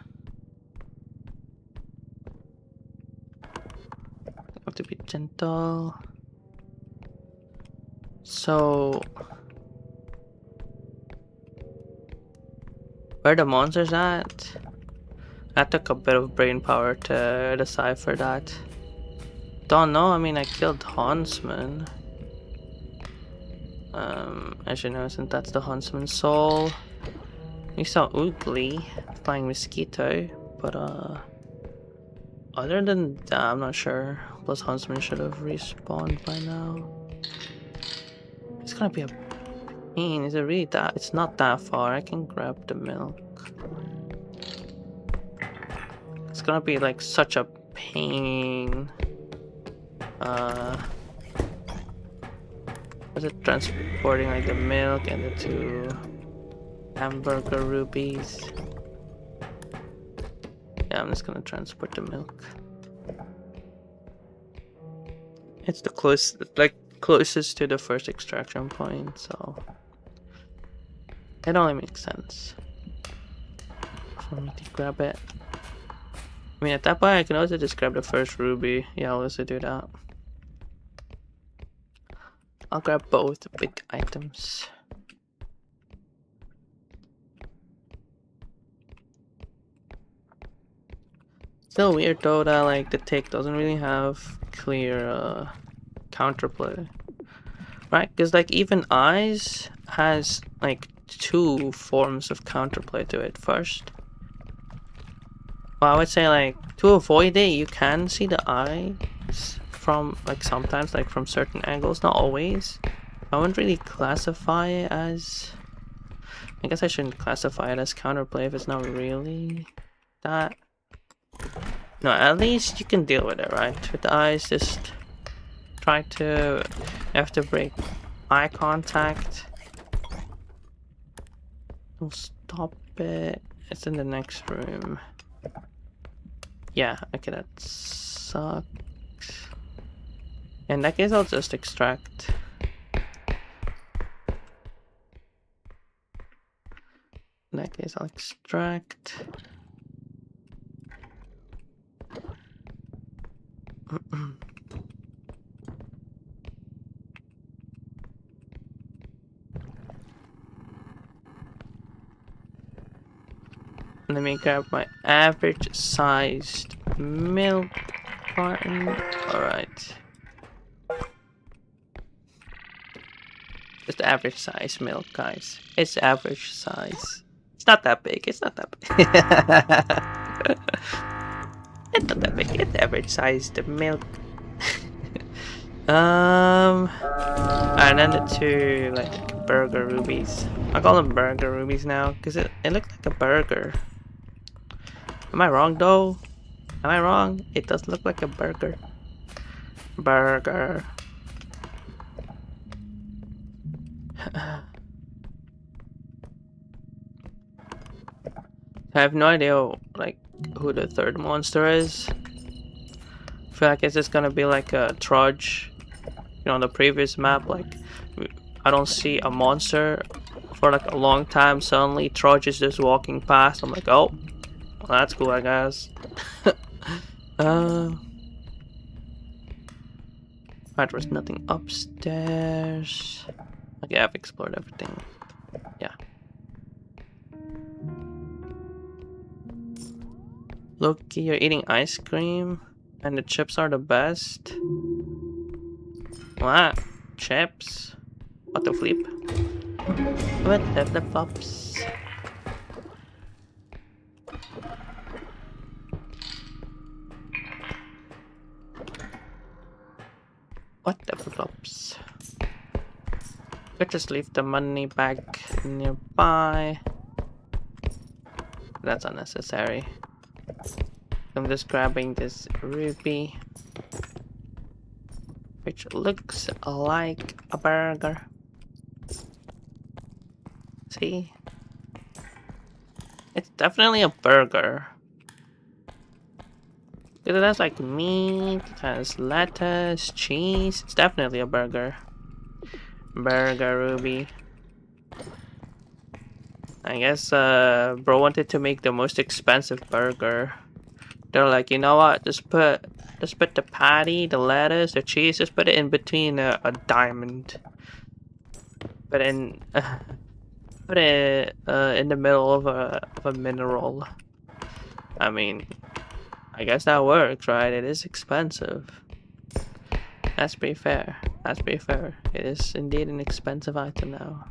have to be gentle. So where the monsters at? That took a bit of brain power to decipher that. Don't know, I mean I killed Huntsman. As you know, since that's the Huntsman's soul. We saw Oogly, flying mosquito, but other than that, I'm not sure. Plus Huntsman should have respawned by now. It's gonna be a pain. Is it really that? It's not that far. I can grab the milk. It's gonna be like such a pain. Was it transporting like the milk and the 2 hamburger rubies? Yeah, I'm just gonna transport the milk. It's the closest to the first extraction point, so it only makes sense for me to grab it. I mean, at that point, I can also just grab the first ruby. Yeah, I'll also do that. I'll grab both big items. Still weird though that like the tick doesn't really have clear counterplay, right? Because like even eyes has like 2 forms of counterplay to it. First, well, I would say like to avoid it, you can see the eyes from like sometimes like from certain angles, not always. I wouldn't really classify it as. I guess I shouldn't classify it as counterplay if it's not really that. No, at least you can deal with it, right? With the eyes, just try to. You have to break eye contact. Don't stop it. It's in the next room. Yeah, okay, that sucks. In that case, I'll just extract. In that case, I'll extract. Let me grab my average sized milk carton. Alright. Just average size milk, guys. It's average size. It's not that big. It's not that big. It's not that big. It's average sized milk. And then the 2 like burger rubies. I call them burger rubies now because it looked like a burger. Am I wrong though? Am I wrong? It does look like a burger. Burger. I have no idea like who the 3rd monster is. I feel like it's just gonna be like a trudge. You know, on the previous map, like I don't see a monster for like a long time. Suddenly Trudge is just walking past. I'm like, oh, well, that's cool, I guess. Right, there's nothing upstairs. Okay, I've explored everything. Yeah. Look, you're eating ice cream, and the chips are the best. What? Chips? What the flip? What the flip flops? What develops? Could just leave the money back nearby. That's unnecessary. I'm just grabbing this ruby, which looks like a burger. See? It's definitely a burger. It has like meat, it has lettuce, cheese. It's definitely a burger. Burger Ruby. I guess bro wanted to make the most expensive burger. They're like, you know what? Just put the patty, the lettuce, the cheese. Just put it in between a diamond. Put in put it in the middle of a mineral. I mean, I guess that works, right? It is expensive. That's pretty fair. That's pretty fair. It is indeed an expensive item now.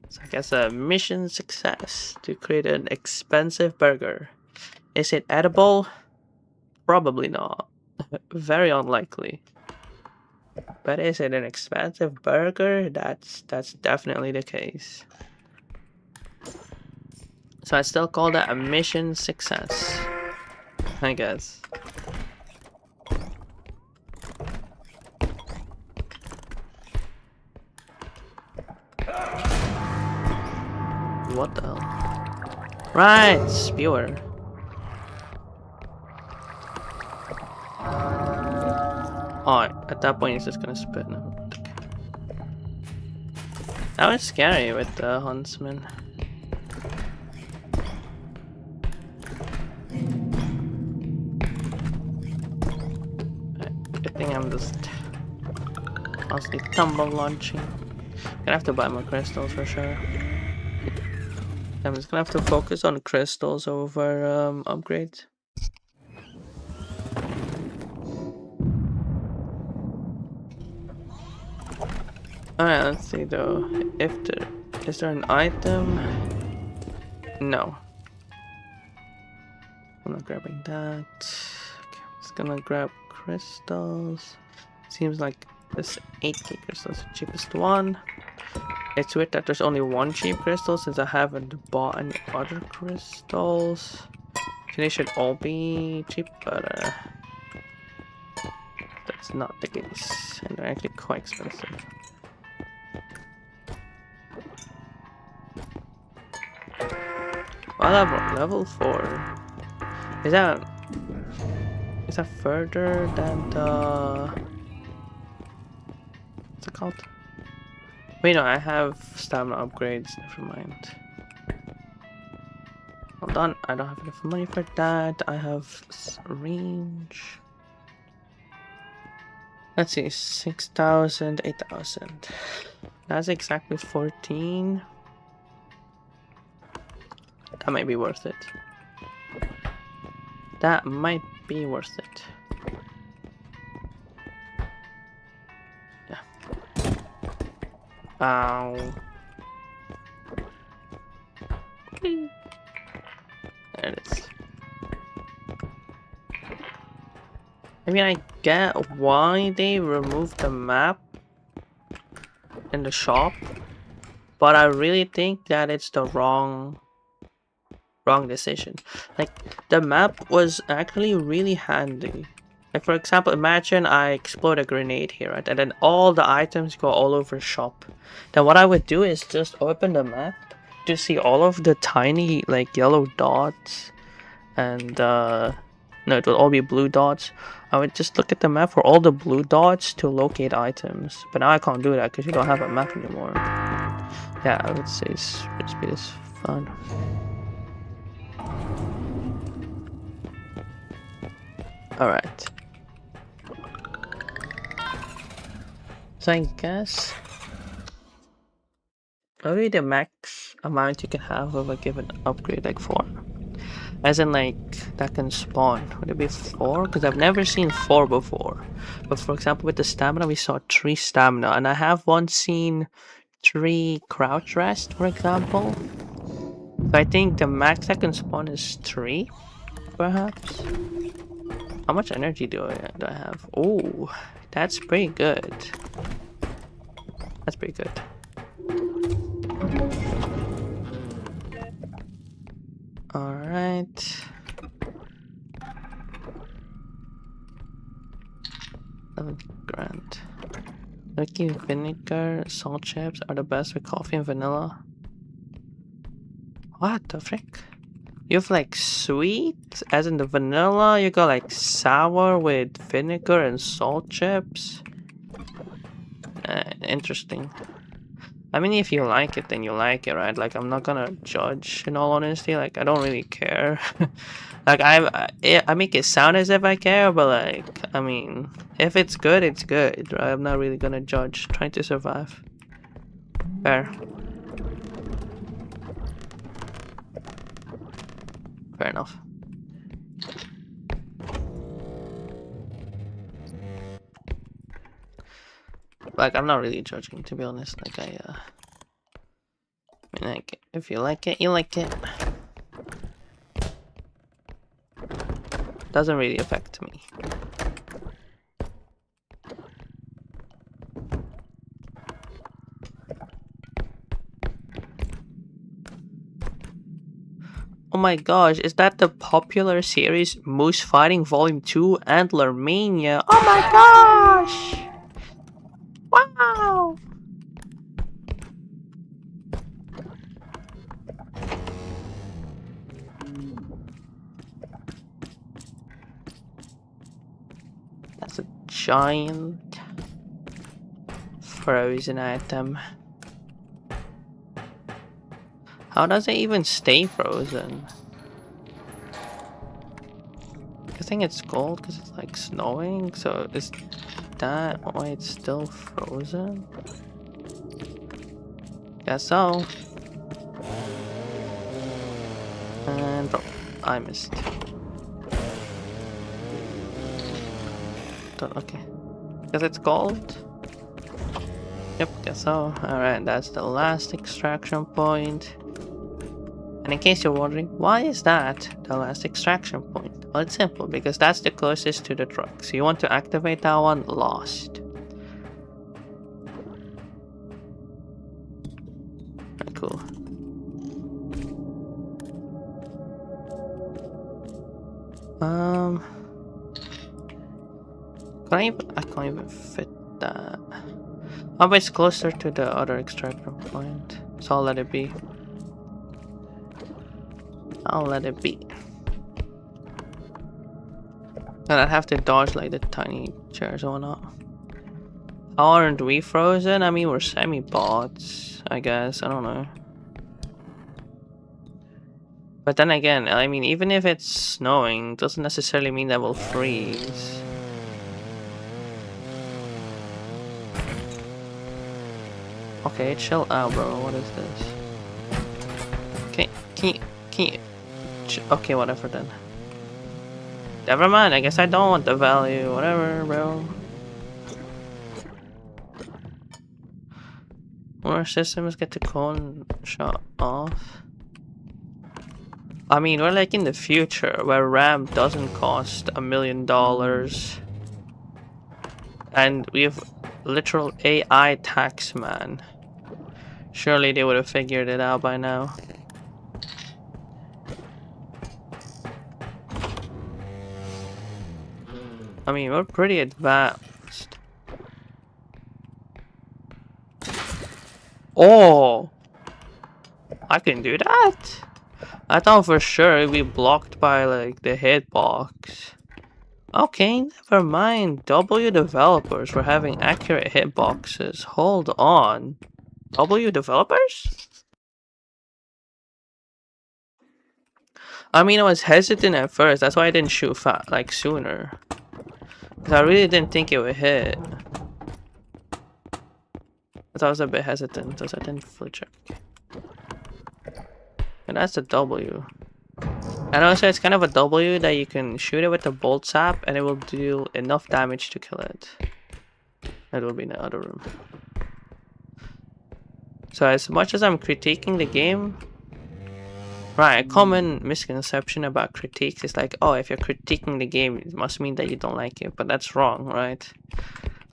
So I guess a mission success to create an expensive burger. Is it edible? Probably not. Very unlikely. But is it an expensive burger? That's definitely the case. So I still call that a mission success, I guess. What the hell? Right, spewer. Oh, at that point he's just gonna spit now. That was scary with the huntsman. Good thing I'm just constantly tumble launching. Gonna have to buy more crystals for sure. I'm just gonna have to focus on crystals over upgrades. Alright, let's see though. Is there an item? No. I'm not grabbing that. Okay, I'm just gonna grab crystals. Seems like this 8K crystal is the cheapest one. It's weird that there's only one cheap crystal since I haven't bought any other crystals. They should all be cheap, but that's not the case. And they're actually quite expensive. Oh, level 4. Is that further than the... What's it called? Wait, no, I have stamina upgrades. Never mind. Hold on, I don't have enough money for that. I have range. Let's see, 6,000, 8,000. That's exactly 14. That might be worth it. That might be worth it. Yeah. Ow. There it is. I mean, I get why they removed the map in the shop, but I really think that it's the wrong decision. Like, the map was actually really handy. Like, for example, imagine I explode a grenade here, right? And then all the items go all over shop. Then what I would do is just open the map to see all of the tiny, like, yellow dots. And, no, it will all be blue dots. I would just look at the map for all the blue dots to locate items. But now I can't do that because you don't have a map anymore. Yeah, I would say speed is fun. Alright. So I guess maybe the max amount you can have of a given upgrade, like 4. As in, like, that can spawn. Would it be 4? Because I've never seen 4 before. But for example, with the stamina, we saw 3 stamina. And I have once seen 3 crouch rest, for example. So I think the max that can spawn is 3, perhaps. How much energy do I have? Oh, That's pretty good. That's pretty good. Alright. 11 grand. Turkey vinegar, salt chips are the best with coffee and vanilla. What the frick? You have like sweet, as in the vanilla, you got like sour with vinegar and salt chips. Interesting. I mean, if you like it, then you like it, right? Like, I'm not gonna judge, in all honesty. Like, I don't really care. Like, I make it sound as if I care, but like, I mean, if it's good, it's good, right? I'm not really gonna judge. Trying to survive. Fair. Fair enough. Like, I'm not really judging, to be honest. Like, I mean, like, if you like it, you like it. Doesn't really affect me. Oh my gosh, is that the popular series Moose Fighting Volume 2 Antler Mania? Oh my gosh! Wow! That's a giant frozen item. How does it even stay frozen? I think it's cold because it's like snowing, so is that why it's still frozen? Guess so. And drop. I missed. Okay. Because it's cold? Yep, guess so. Alright, that's the last extraction point. And in case you're wondering, why is that the last extraction point? Well, it's simple, because that's the closest to the truck. So you want to activate that one last. Right, cool. I can't even fit that. Oh, but it's closer to the other extraction point. So I'll let it be. I'll let it be. And I'd have to dodge like the tiny chairs or not. How aren't we frozen? I mean, we're semi-bots, I guess. I don't know. But then again, I mean, even if it's snowing, doesn't necessarily mean that we'll freeze. Okay, chill out, bro. What is this? Can you... Okay, whatever then. Never mind, I guess I don't want the value. Whatever, bro. More systems get the cone shut off. I mean, we're like in the future where RAM doesn't cost $1 million. And we have literal AI tax, man. Surely they would have figured it out by now. I mean, we're pretty advanced. Oh! I can do that? I thought for sure it'd be blocked by like the hitbox. Okay, never mind. W developers for having accurate hitboxes. Hold on. W developers? I mean, I was hesitant at first. That's why I didn't shoot like sooner. Because I really didn't think it would hit. But I was a bit hesitant because I didn't fully check. And that's a W. And also it's kind of a W that you can shoot it with the bolt sap and it will do enough damage to kill it. It will be in the other room. So as much as I'm critiquing the game, right, a common misconception about critiques is like, oh, if you're critiquing the game, it must mean that you don't like it. But that's wrong, right?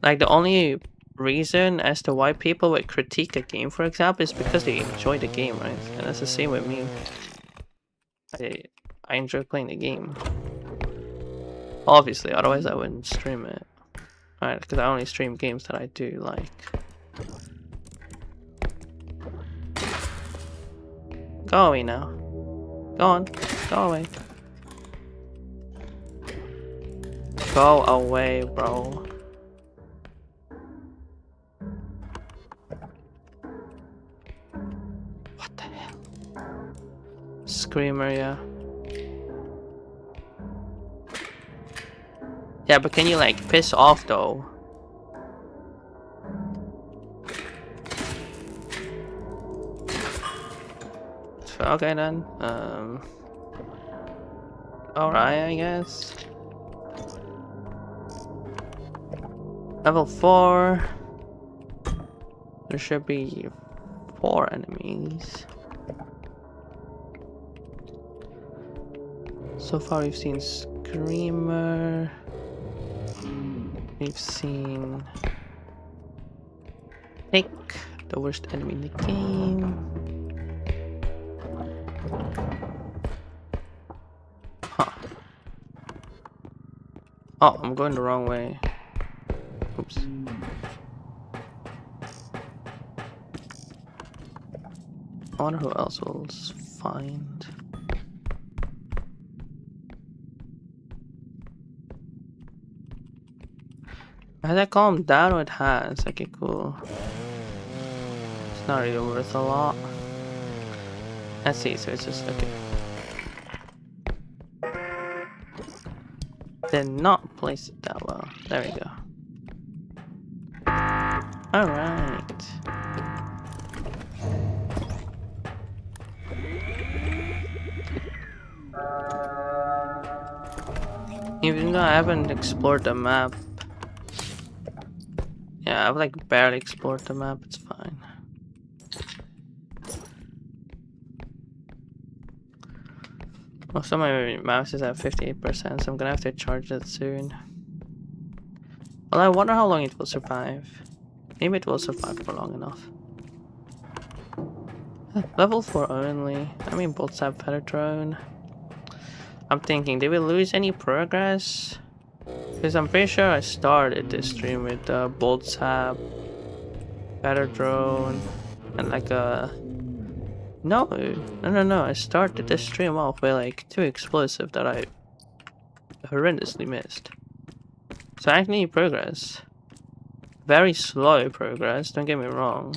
Like the only reason as to why people would critique a game, for example, is because they enjoy the game, right? And that's the same with me. I enjoy playing the game. Obviously, otherwise I wouldn't stream it. Alright, because I only stream games that I do like. Go away now. Go on. Go away. Go away, bro. What the hell? Screamer, yeah. Yeah, but can you like piss off though? Okay then. Alright, I guess. Level 4. There should be 4 enemies. So far we've seen Screamer. We've seen Nick, the worst enemy in the game. Huh. Oh, I'm going the wrong way. Oops. I wonder who else will find. Has that calmed down? Or it has? Okay, cool. It's not really worth a lot. Let's see, so it's just okay. Did not place it that well. There we go. Alright. Even though I haven't explored the map. Yeah, I've like barely explored the map, it's fine. Also, my mouse is at 58%, so I'm gonna have to charge it soon. Well, I wonder how long it will survive. Maybe it will survive for long enough. Level 4 only. I mean, bolts have better drone. I'm thinking, did we lose any progress? Because I'm pretty sure I started this stream with bolt sap, better drone, and like a... No, I started this stream off with like 2 explosive that I horrendously missed. So I actually need progress. Very slow progress, don't get me wrong.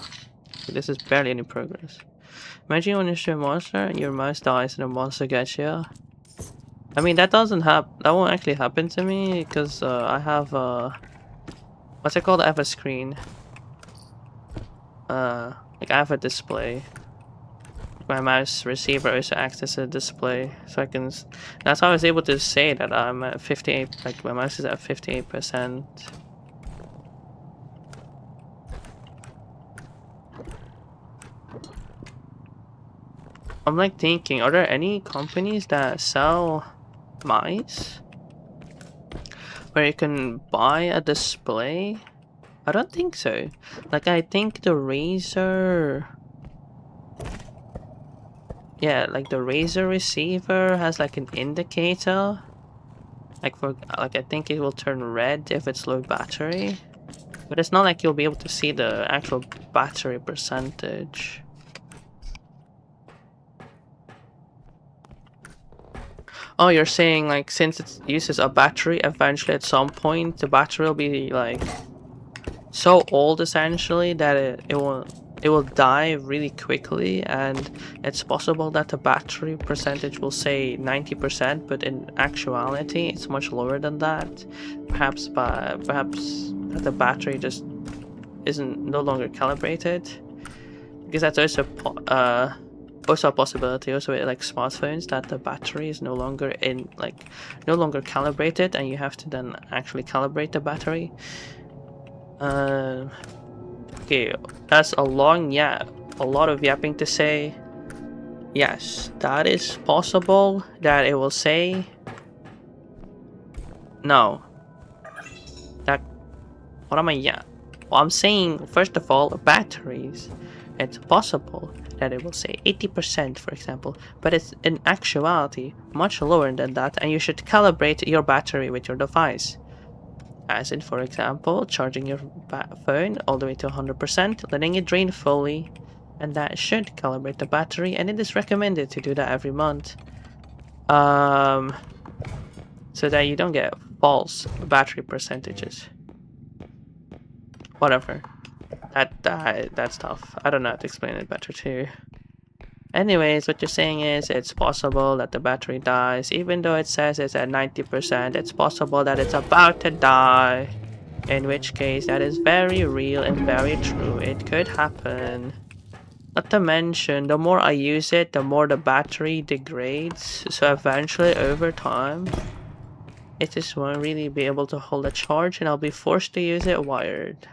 This is barely any progress. Imagine when you shoot a monster and your mouse dies and the monster gets you. I mean, that doesn't happen. That won't actually happen to me because I have what's it called? I have a screen. Like I have a display. My mouse receiver also acts as a display, so I can. That's how I was able to say that I'm at 58. Like my mouse is at 58%. I'm like thinking, are there any companies that sell mice where you can buy a display? I don't think so. Like I think the Razer, yeah, like the Razer receiver has like an indicator. Like for like I think it will turn red if it's low battery, but it's not like you'll be able to see the actual battery percentage. Oh, you're saying like since it uses a battery, eventually at some point the battery will be like so old essentially that it will die really quickly, and it's possible that the battery percentage will say 90%, but in actuality it's much lower than that. Perhaps that the battery just isn't no longer calibrated, because that's also also a possibility also with like smartphones, that the battery is no longer calibrated and you have to then actually calibrate the battery. Okay, that's a lot of yapping to say. Yes, that is possible that it will say no. That What am I? Yeah. Well, I'm saying, first of all, batteries. It's possible that it will say 80%, for example, but it's in actuality much lower than that, and you should calibrate your battery with your device. As in, for example, charging your phone all the way to 100%, letting it drain fully, and that should calibrate the battery, and it is recommended to do that every month. So that you don't get false battery percentages. Whatever. That's tough. I don't know how to explain it better too. Anyways, what you're saying is it's possible that the battery dies, even though it says it's at 90%, it's possible that it's about to die. In which case, that is very real and very true. It could happen. Not to mention, the more I use it, the more the battery degrades. So eventually, over time, it just won't really be able to hold a charge, and I'll be forced to use it wired.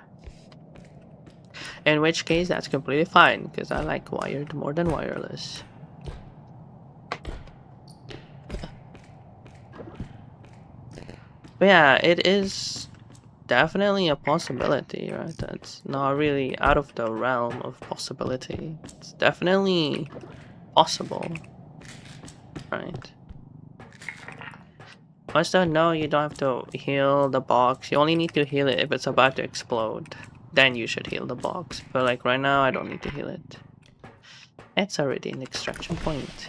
In which case, that's completely fine, because I like wired more than wireless. But yeah, it is definitely a possibility, right? That's not really out of the realm of possibility. It's definitely possible, right? Once though, no, you don't have to heal the box. You only need to heal it if it's about to explode. Then you should heal the box. But like right now, I don't need to heal it. It's already an extraction point.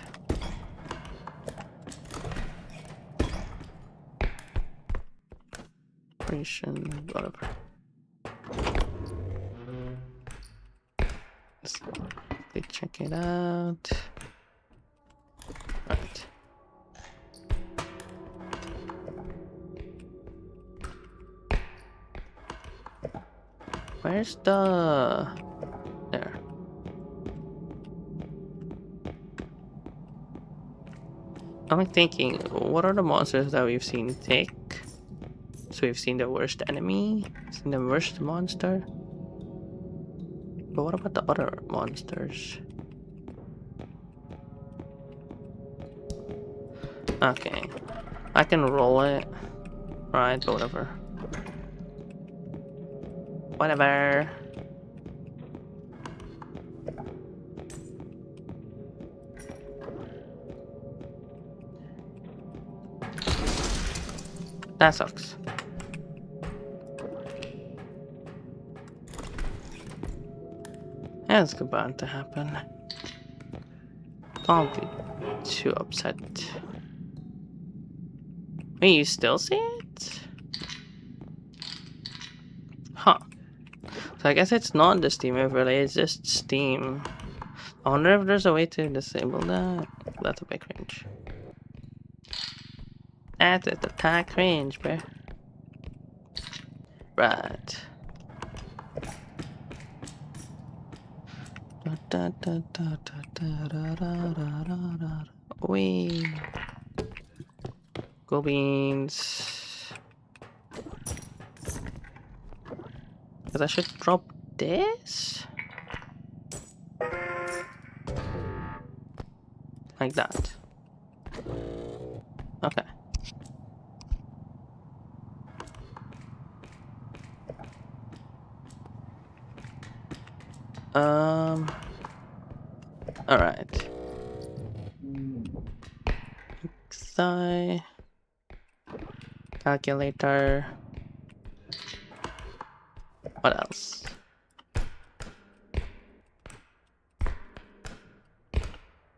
Whatever. Let's quickly check it out. Right. Where's the... There. I'm thinking, what are the monsters that we've seen take? So we've seen the worst enemy, seen the worst monster. But what about the other monsters? Okay. I can roll it. Right, but whatever. Whatever. That sucks. That's bound to happen. Don't be too upset. Wait, you still see it? Huh. So I guess it's not the Steam overlay, it's just Steam. I wonder if there's a way to disable that. That's a bit cringe. That's a tad cringe, bro. Right. Wee. Go beans. Because I should drop this? Like that. Okay. Alright. XI. Calculator. What else?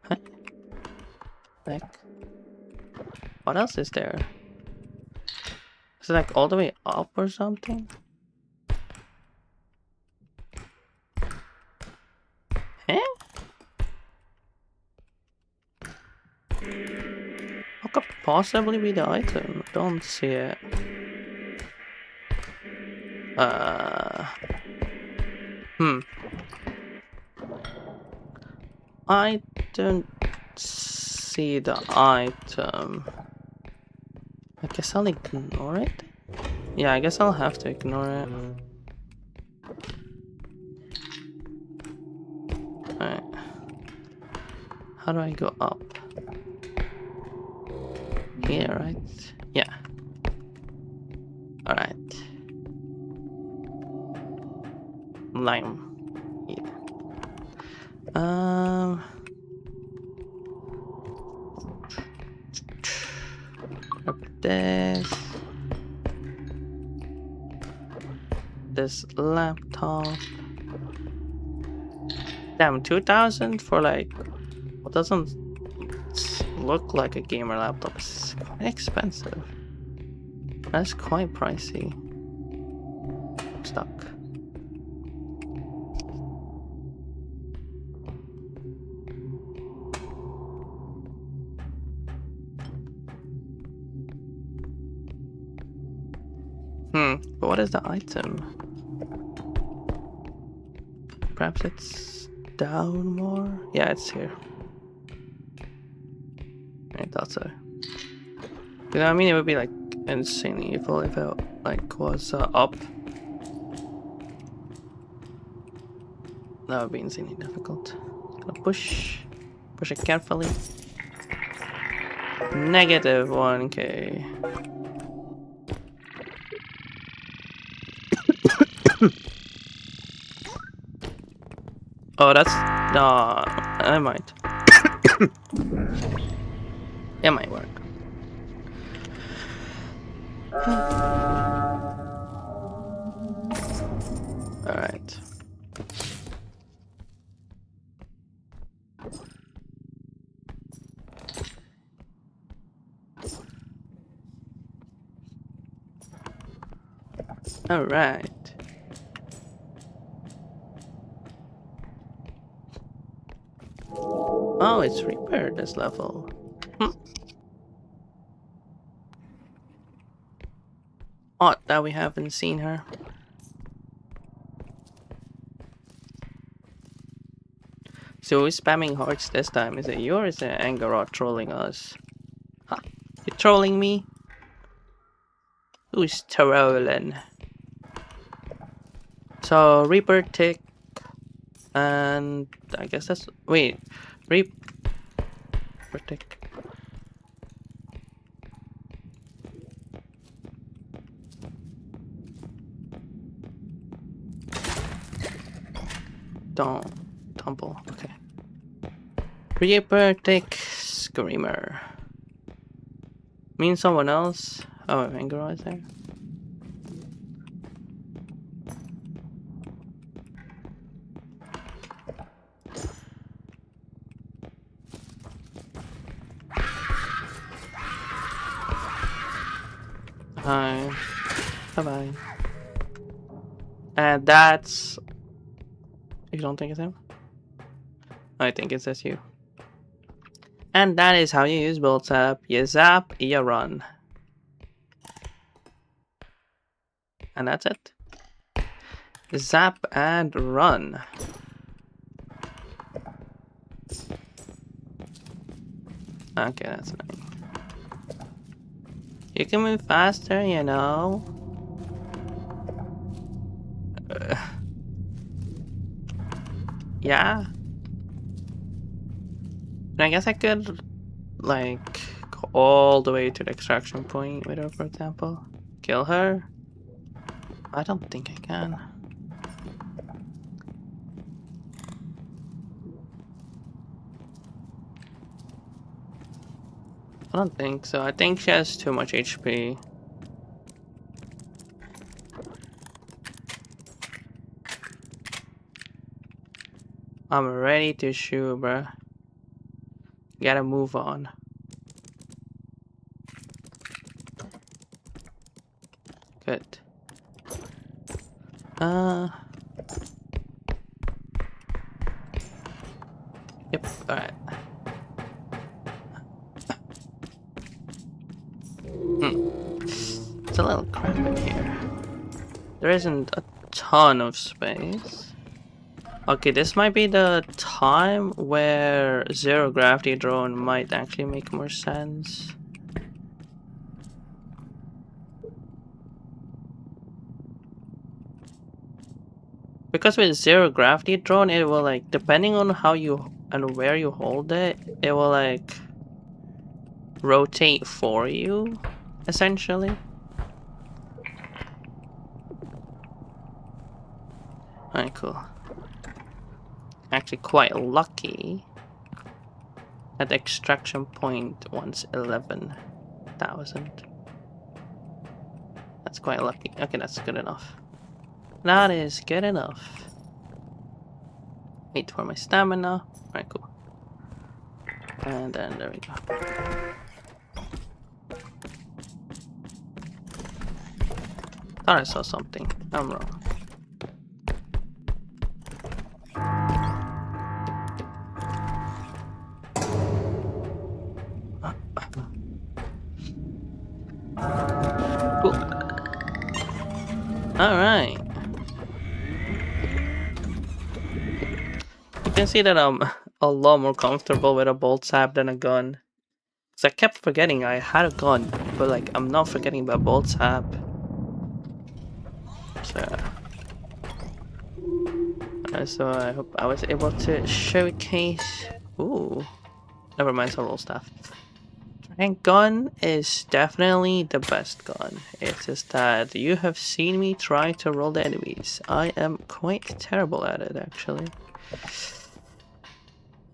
Huh? Like, what else is there? Is it like all the way up or something? Huh? What could possibly be the item? Don't see it. I don't see the item. I guess I'll ignore it. Yeah, I guess I'll have to ignore it. Alright. How do I go up? Here, right? Yeah. Alright. lime. Grab this laptop. Damn, 2,000 for like what doesn't look like a gamer laptop. It's quite expensive. That's quite pricey. Stuck. But what is the item? Perhaps it's down more? Yeah, it's here. I thought so. I mean, it would be like insanely evil if it like was up. That would be insanely difficult. Gonna push it carefully. Negative 1k. Oh, that's no. I might. It might work. All right. All right. Oh, it's repaired this level. Odd that we haven't seen her. So who's spamming hearts this time? Is it you or is it Angarot trolling us? Huh? You trolling me? Who's trolling? So Reaper tick, and I guess that's Reaper tick. Don't tumble. Okay. Reaper tick screamer. Mean someone else? Oh, Anger is there. Hi. Bye-bye. And that's... You don't think it's him? I think it's just you. And that is how you use build tap. You zap, you run. And that's it. Zap and run. Okay, that's nice. You can move faster, you know. Yeah. And I guess I could, like, go all the way to the extraction point with her, for example. Kill her. I don't think I can. I don't think so. I think she has too much HP. I'm ready to shoot, bruh. Gotta move on. Good. Yep, alright. It's a little crap in here. There isn't a ton of space. Okay, this might be the time where zero gravity drone might actually make more sense. Because with zero gravity drone, it will like, depending on how you and where you hold it, it will like rotate for you, essentially. Alright, cool. Actually quite lucky that the extraction point wants 11,000. That's quite lucky. Okay, that's good enough. That is good enough. Wait for my stamina. Alright, cool. And then there we go. Thought I saw something. I'm wrong. Cool. Alright. You can see that I'm a lot more comfortable with a bolt sap than a gun. Cause I kept forgetting I had a gun, but like I'm not forgetting about bolt sap. So I hope I was able to showcase. Ooh, never mind, it's a roll staff. Trank gun is definitely the best gun. It's just that you have seen me try to roll the enemies. I am quite terrible at it, actually.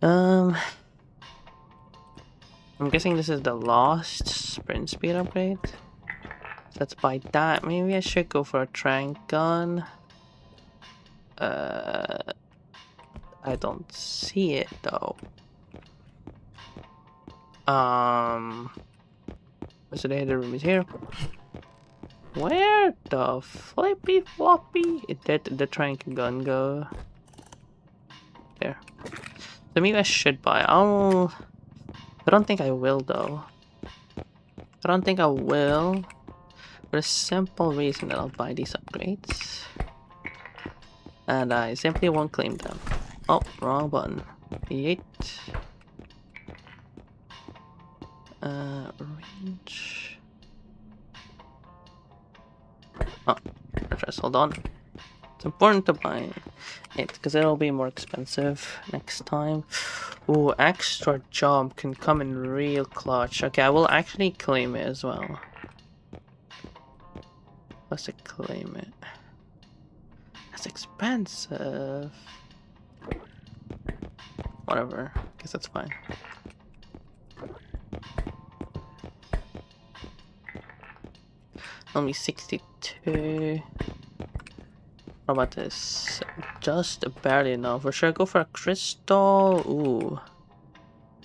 I'm guessing this is the last sprint speed upgrade. So let's buy that. Maybe I should go for a trank gun. I don't see it though. So the other room is here. Where the flippy floppy did the trank gun go? There. So maybe I should buy. I don't think I will though. I don't think I will. For a simple reason that I'll buy these upgrades. And I simply won't claim them. Oh, wrong button. Yeet. Range. Oh, address, hold on. It's important to buy it because it'll be more expensive next time. Ooh, extra jump can come in real clutch. Okay, I will actually claim it as well. Let's claim it. That's expensive. Whatever. Guess that's fine. Only 62. What about this? Just barely enough. For sure, go for a crystal. Ooh.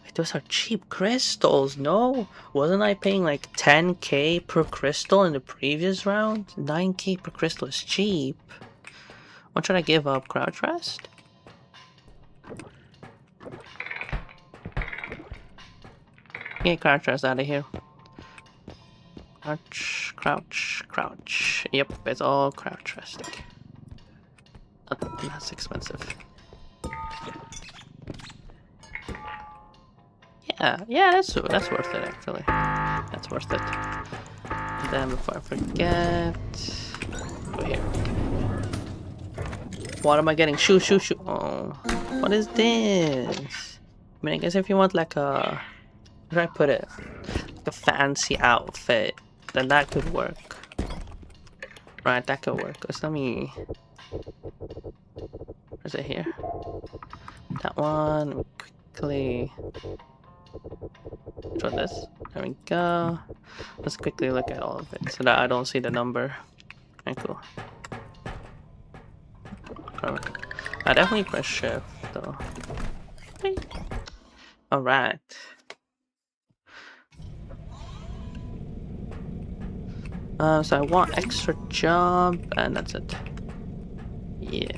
Wait, those are cheap crystals, no? Wasn't I paying like 10k per crystal in the previous round? 9k per crystal is cheap. What should I give up? Crouch rest? Get crouch rest out of here. Crouch, crouch, crouch. Yep, it's all crouch resting. That's expensive. Yeah, that's worth it actually. That's worth it. And then before I forget, go here. What am I getting? Shoot! Oh, what is this? I mean, I guess if you want like a, where do I put it? Like a fancy outfit, then that could work. Right, that could work. Cause let me. Where's it here? That one. Quickly. Draw this. There we go. Let's quickly look at all of it so that I don't see the number. Okay, cool. I definitely press shift though. Alright. So I want extra jump and that's it. Yeah.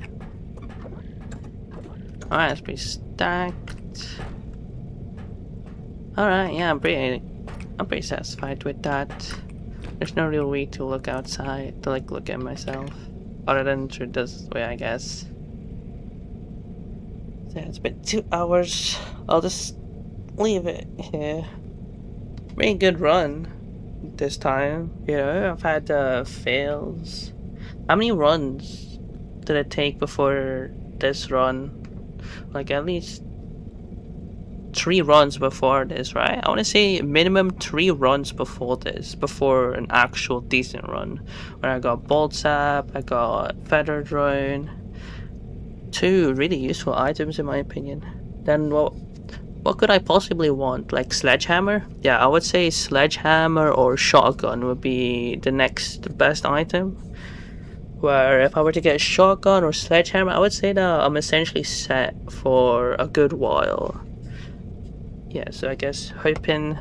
Alright, it's pretty stacked. Alright, yeah, I'm pretty satisfied with that. There's no real way to look outside, to like look at myself. Other than through this way, I guess. So it's been 2 hours. I'll just leave it here. Pretty good run this time. You know, I've had fails. How many runs did it take before this run? Like at least 3 runs before this, right? I want to say minimum 3 runs before this, before an actual decent run. Where I got bolt sap, I got feather drone, two really useful items in my opinion. Then what could I possibly want? Like sledgehammer? Yeah, I would say sledgehammer or shotgun would be the next best item. Where if I were to get a shotgun or sledgehammer, I would say that I'm essentially set for a good while. Yeah, so I guess hoping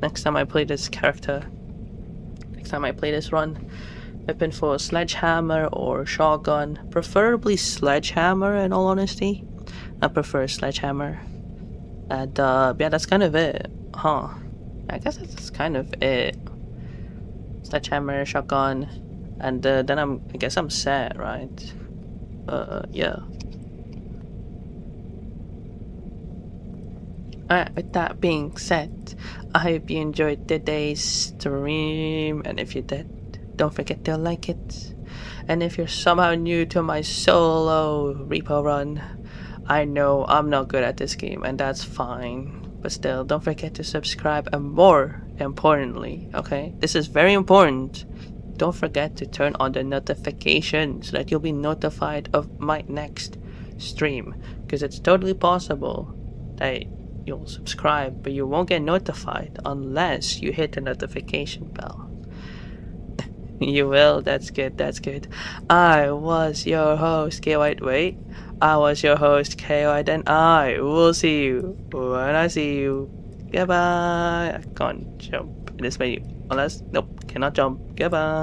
next time I play this character, next time I play this run, hoping for a sledgehammer or shotgun, preferably sledgehammer in all honesty. I prefer sledgehammer. And yeah, that's kind of it, huh? I guess that's kind of it. Sledgehammer, shotgun, and then I guess I'm set, right? Yeah. Alright, with that being said, I hope you enjoyed today's stream, and if you did, don't forget to like it. And if you're somehow new to my solo repo run, I know I'm not good at this game, and that's fine. But still, don't forget to subscribe, and more importantly, okay, this is very important, don't forget to turn on the notifications so that you'll be notified of my next stream, because it's totally possible that you'll subscribe but you won't get notified unless you hit the notification bell. You will? That's good, that's good. I was your host, KY. Wait, I was your host, KY, then I will see you when I see you. Goodbye. I can't jump in this menu unless, nope, cannot jump. Goodbye.